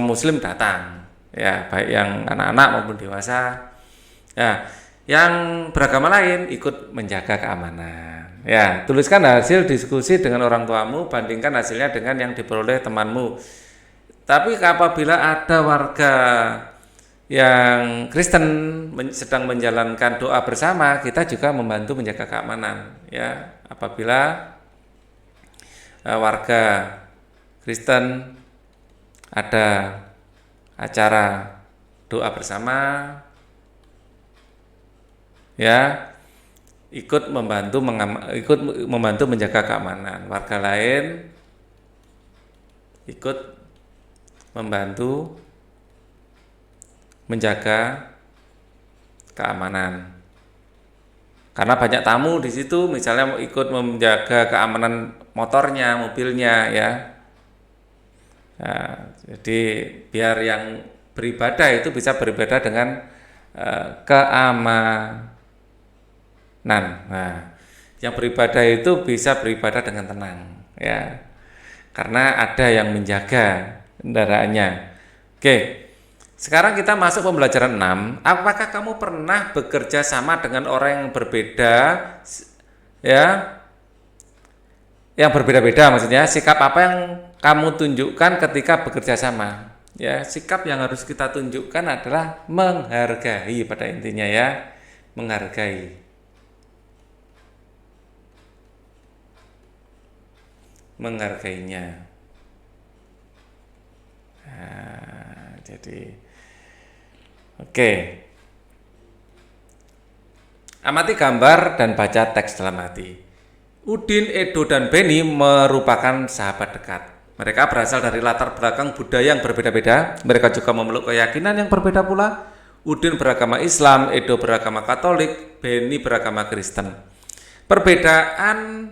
muslim datang ya, baik yang anak-anak maupun dewasa. Ya, yang beragama lain ikut menjaga keamanan. Ya, tuliskan hasil diskusi dengan orang tuamu, bandingkan hasilnya dengan yang diperoleh temanmu. Tapi apabila ada warga yang Kristen sedang menjalankan doa bersama, kita juga membantu menjaga keamanan. Ya, apabila warga Kristen ada acara doa bersama, ya ikut membantu menjaga keamanan. Warga lain ikut membantu menjaga keamanan. Karena banyak tamu di situ, misalnya ikut menjaga keamanan motornya, mobilnya, ya. Nah, jadi biar yang beribadah itu bisa beribadah dengan keamanan. Nah, yang beribadah itu bisa beribadah dengan tenang, ya. Karena ada yang menjaga kendaraannya. Oke. Sekarang kita masuk pembelajaran 6. Apakah kamu pernah bekerja sama dengan orang yang berbeda, ya? Yang berbeda-beda maksudnya, sikap apa yang kamu tunjukkan ketika bekerja sama? Ya, sikap yang harus kita tunjukkan adalah menghargai pada intinya, ya. Menghargai. Menghargainya. Nah, jadi oke. Amati gambar dan baca teks dalam hati. Udin, Edo, dan Beni merupakan sahabat dekat. Mereka berasal dari latar belakang budaya yang berbeda-beda. Mereka juga memeluk keyakinan yang berbeda pula. Udin beragama Islam, Edo beragama Katolik, Beni beragama Kristen. Perbedaan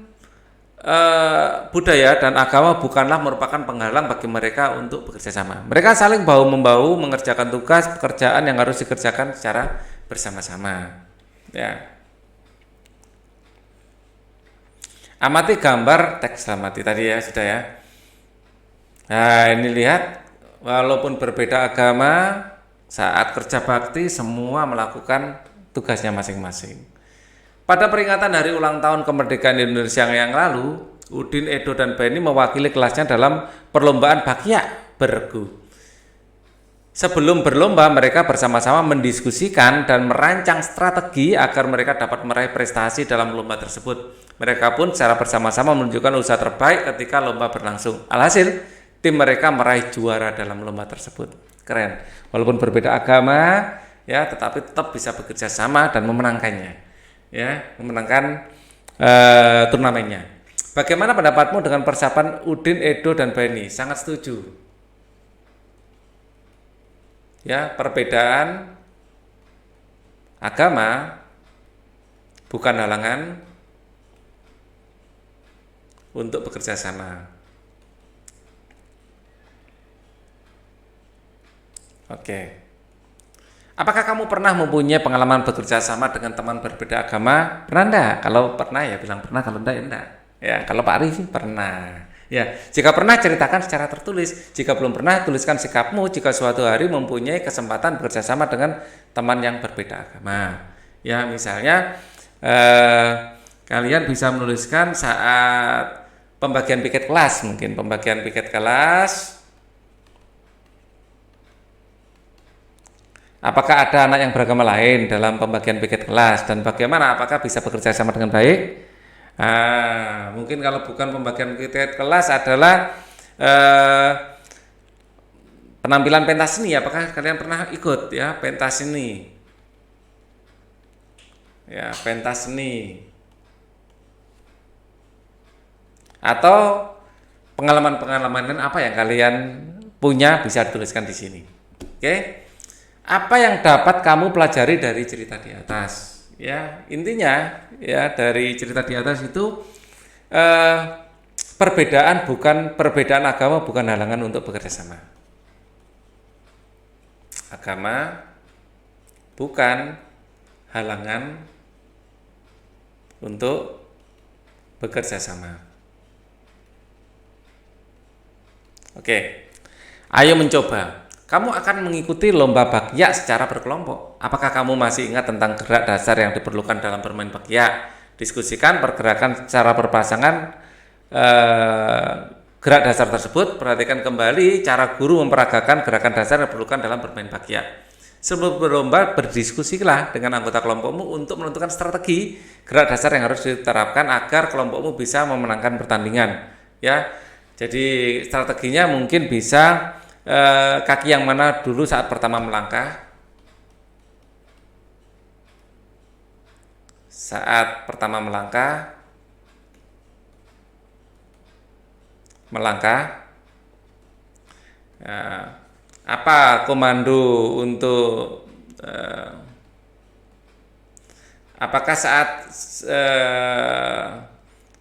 budaya dan agama bukanlah merupakan penghalang bagi mereka untuk bekerja sama. Mereka saling bahu-membahu mengerjakan tugas pekerjaan yang harus dikerjakan secara bersama-sama. Ya. Amati gambar teks dalam hati tadi, ya, sudah, ya. Nah, ini lihat, walaupun berbeda agama, saat kerja bakti semua melakukan tugasnya masing-masing. Pada peringatan hari ulang tahun kemerdekaan Indonesia yang lalu, Udin, Edo, dan Beni mewakili kelasnya dalam perlombaan bakyak bergu. Sebelum berlomba, mereka bersama-sama mendiskusikan dan merancang strategi agar mereka dapat meraih prestasi dalam lomba tersebut. Mereka pun secara bersama-sama menunjukkan usaha terbaik ketika lomba berlangsung. Alhasil, tim mereka meraih juara dalam lomba tersebut. Keren. Walaupun berbeda agama, ya, tetapi tetap bisa bekerja sama dan memenangkannya. Ya, memenangkan turnamennya. Bagaimana pendapatmu dengan persiapan Udin, Edo, dan Beni? Sangat setuju. Ya, perbedaan agama bukan halangan untuk bekerja sama. Oke. Apakah kamu pernah mempunyai pengalaman bekerja sama dengan teman berbeda agama? Pernah enggak? Kalau pernah ya bilang pernah, kalau enggak ya enggak. Ya, kalau Pak Ari sih pernah. Ya, jika pernah ceritakan secara tertulis. Jika belum pernah, tuliskan sikapmu jika suatu hari mempunyai kesempatan bekerja sama dengan teman yang berbeda agama. Ya, misalnya kalian bisa menuliskan saat pembagian piket kelas, mungkin pembagian piket kelas. Apakah ada anak yang beragama lain dalam pembagian piket kelas dan bagaimana? Apakah bisa bekerja sama dengan baik? Mungkin kalau bukan pembagian piket kelas adalah penampilan pentas seni. Apakah kalian pernah ikut, ya, pentas seni? Ya, pentas seni. Atau pengalaman-pengalaman apa yang kalian punya bisa dituliskan di sini. Oke? Apa yang dapat kamu pelajari dari cerita di atas? Ya, intinya, ya, dari cerita di atas itu perbedaan agama bukan halangan untuk bekerja sama. Agama bukan halangan untuk bekerja sama. Oke, ayo mencoba. Kamu akan mengikuti lomba bakyak secara berkelompok. Apakah kamu masih ingat tentang gerak dasar yang diperlukan dalam bermain bakyak? Diskusikan pergerakan secara berpasangan gerak dasar tersebut. Perhatikan kembali cara guru memperagakan gerakan dasar yang diperlukan dalam bermain bakyak. Sebelum berlomba, berdiskusilah dengan anggota kelompokmu untuk menentukan strategi gerak dasar yang harus diterapkan agar kelompokmu bisa memenangkan pertandingan. Ya, jadi strateginya mungkin bisa kaki yang mana dulu saat pertama melangkah, saat pertama melangkah, apa komando untuk apakah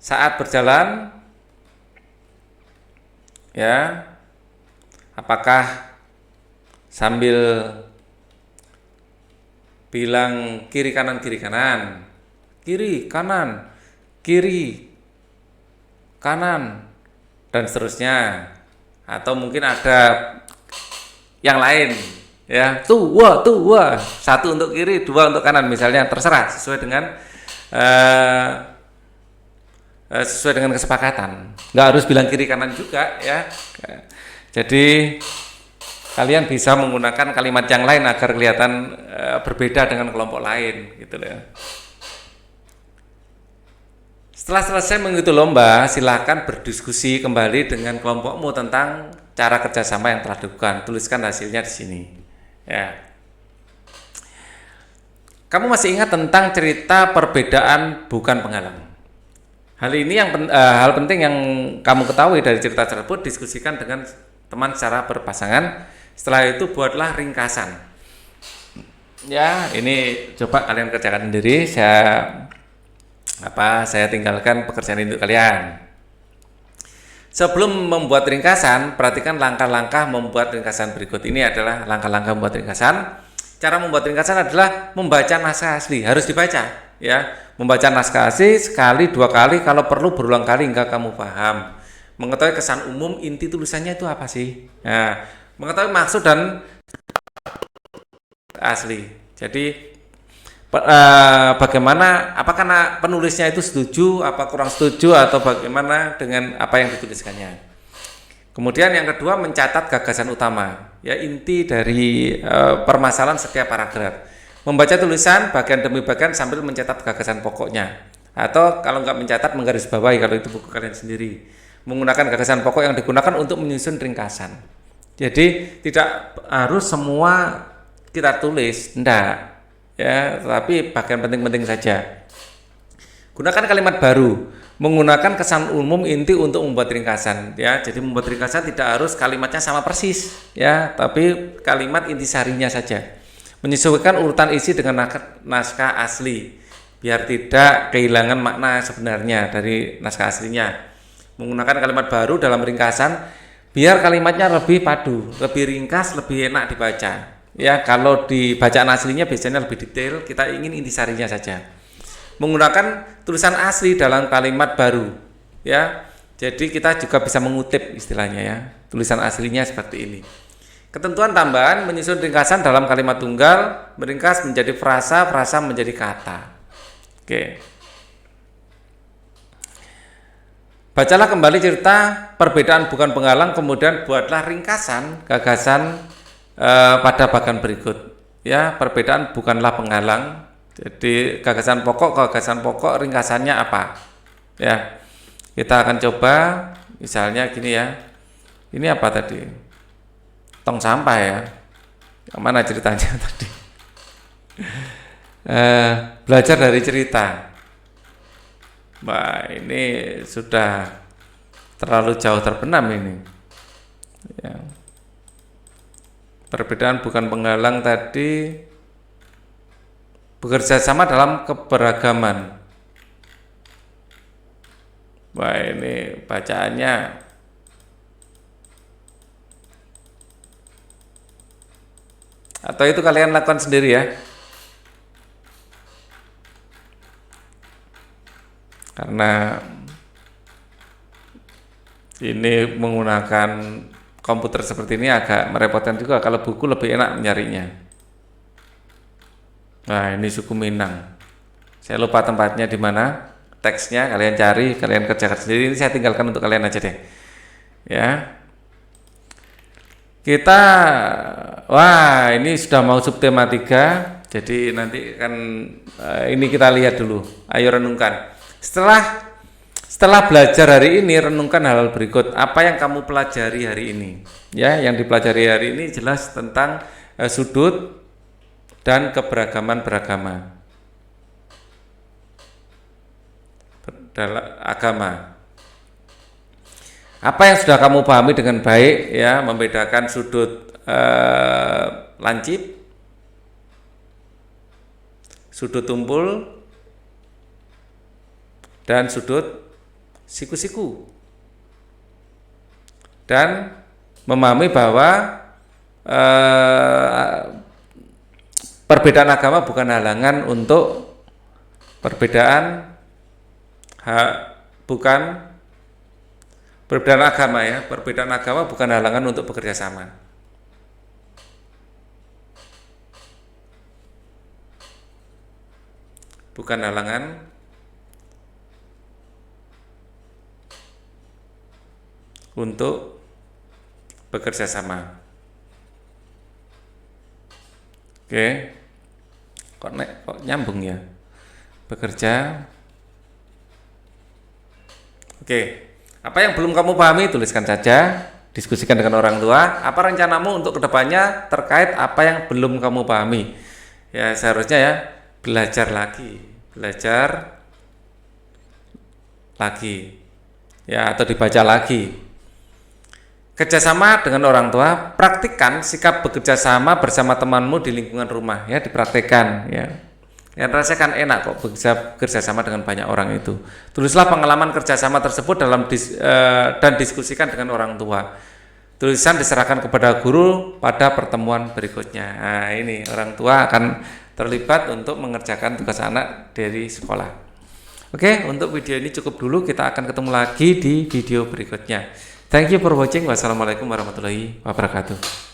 saat berjalan, ya, apakah sambil bilang kiri kanan kiri kanan, kiri kanan kiri kanan dan seterusnya, atau mungkin ada yang lain, ya, tua, satu untuk kiri, dua untuk kanan, misalnya, terserah sesuai dengan kesepakatan. Nggak harus bilang kiri kanan juga, ya. Jadi kalian bisa menggunakan kalimat yang lain agar kelihatan berbeda dengan kelompok lain, gitu ya. Setelah selesai mengikuti lomba, silakan berdiskusi kembali dengan kelompokmu tentang cara kerjasama yang telah dilakukan. Tuliskan hasilnya di sini. Ya. Kamu masih ingat tentang cerita perbedaan bukan penghalang? Hal ini hal penting yang kamu ketahui dari cerita tersebut, diskusikan dengan teman secara berpasangan. Setelah itu buatlah ringkasan. Ya, ini coba kalian kerjakan sendiri. Saya tinggalkan pekerjaan ini untuk kalian. Sebelum membuat ringkasan, perhatikan langkah-langkah membuat ringkasan berikut. Ini adalah langkah-langkah membuat ringkasan. Cara membuat ringkasan adalah membaca naskah asli, harus dibaca, ya. Membaca naskah asli sekali, dua kali, kalau perlu berulang kali hingga kamu paham. Mengetahui kesan umum, inti tulisannya itu apa sih? Nah, mengetahui maksud dan asli. Jadi bagaimana, apakah penulisnya itu setuju, apa kurang setuju, atau bagaimana dengan apa yang dituliskannya. Kemudian yang kedua, mencatat gagasan utama, ya, inti dari permasalahan setiap paragraf. Membaca tulisan bagian demi bagian sambil mencatat gagasan pokoknya, atau kalau nggak mencatat, menggarisbawahi kalau itu buku kalian sendiri. Menggunakan gagasan pokok yang digunakan untuk menyusun ringkasan. Jadi tidak harus semua kita tulis, enggak. Ya, tapi bagian penting-penting saja. Gunakan kalimat baru, menggunakan kesan umum inti untuk membuat ringkasan, ya. Jadi membuat ringkasan tidak harus kalimatnya sama persis, ya, tapi kalimat intisarinya saja. Menyesuaikan urutan isi dengan naskah asli biar tidak kehilangan makna sebenarnya dari naskah aslinya. Menggunakan kalimat baru dalam ringkasan biar kalimatnya lebih padu, lebih ringkas, lebih enak dibaca. Ya, kalau di bacaan aslinya biasanya lebih detail, kita ingin intisarinya saja. Menggunakan tulisan asli dalam kalimat baru, ya. Jadi kita juga bisa mengutip istilahnya, ya. Tulisan aslinya seperti ini. Ketentuan tambahan, menyusun ringkasan dalam kalimat tunggal, meringkas menjadi frasa, frasa menjadi kata. Oke. Bacalah kembali cerita perbedaan bukan penghalang, kemudian buatlah ringkasan gagasan pada bagian berikut, ya. Perbedaan bukanlah penghalang. Jadi gagasan pokok ringkasannya apa, ya. Kita akan coba misalnya gini, ya. Ini apa tadi? Tong sampah, ya. Yang mana ceritanya tadi? Belajar dari cerita. Wah, ini sudah terlalu jauh terbenam ini, ya. Perbedaan bukan penghalang tadi, bekerja sama dalam keberagaman. Wah, ini bacaannya atau itu kalian lakukan sendiri, ya. Karena ini menggunakan komputer seperti ini agak merepotkan juga. Kalau buku lebih enak mencarinya. Nah, ini suku Minang. Saya lupa tempatnya di mana. Teksnya kalian cari, kalian kerjakan sendiri. Ini saya tinggalkan untuk kalian aja deh. Ya. Ini sudah mau subtema 3. Jadi nanti kan ini kita lihat dulu. Ayo renungkan. Setelah belajar hari ini, renungkan hal berikut. Apa yang kamu pelajari hari ini? Ya, yang dipelajari hari ini jelas tentang sudut dan keberagaman beragama. dalam agama. Apa yang sudah kamu pahami dengan baik, ya, membedakan sudut lancip, sudut tumpul, dan sudut siku-siku, dan memahami bahwa perbedaan agama bukan halangan untuk perbedaan agama, ya, perbedaan agama bukan halangan untuk bekerja sama. Bukan halangan untuk bekerja sama. Oke, kok nyambung ya, bekerja. Oke, apa yang belum kamu pahami tuliskan saja, diskusikan dengan orang tua. Apa rencanamu untuk kedepannya terkait apa yang belum kamu pahami? Ya, seharusnya ya belajar lagi, ya, atau dibaca lagi. Kerjasama dengan orang tua, praktikkan sikap bekerja sama bersama temanmu di lingkungan rumah, ya, dipraktikkan, ya. Yang rasakan enak kok bekerja sama dengan banyak orang itu. Tulislah pengalaman kerjasama tersebut dan diskusikan dengan orang tua. Tulisan diserahkan kepada guru pada pertemuan berikutnya. Nah, ini orang tua akan terlibat untuk mengerjakan tugas anak dari sekolah. Oke, untuk video ini cukup dulu. Kita akan ketemu lagi di video berikutnya. Thank you for watching. Wassalamualaikum warahmatullahi wabarakatuh.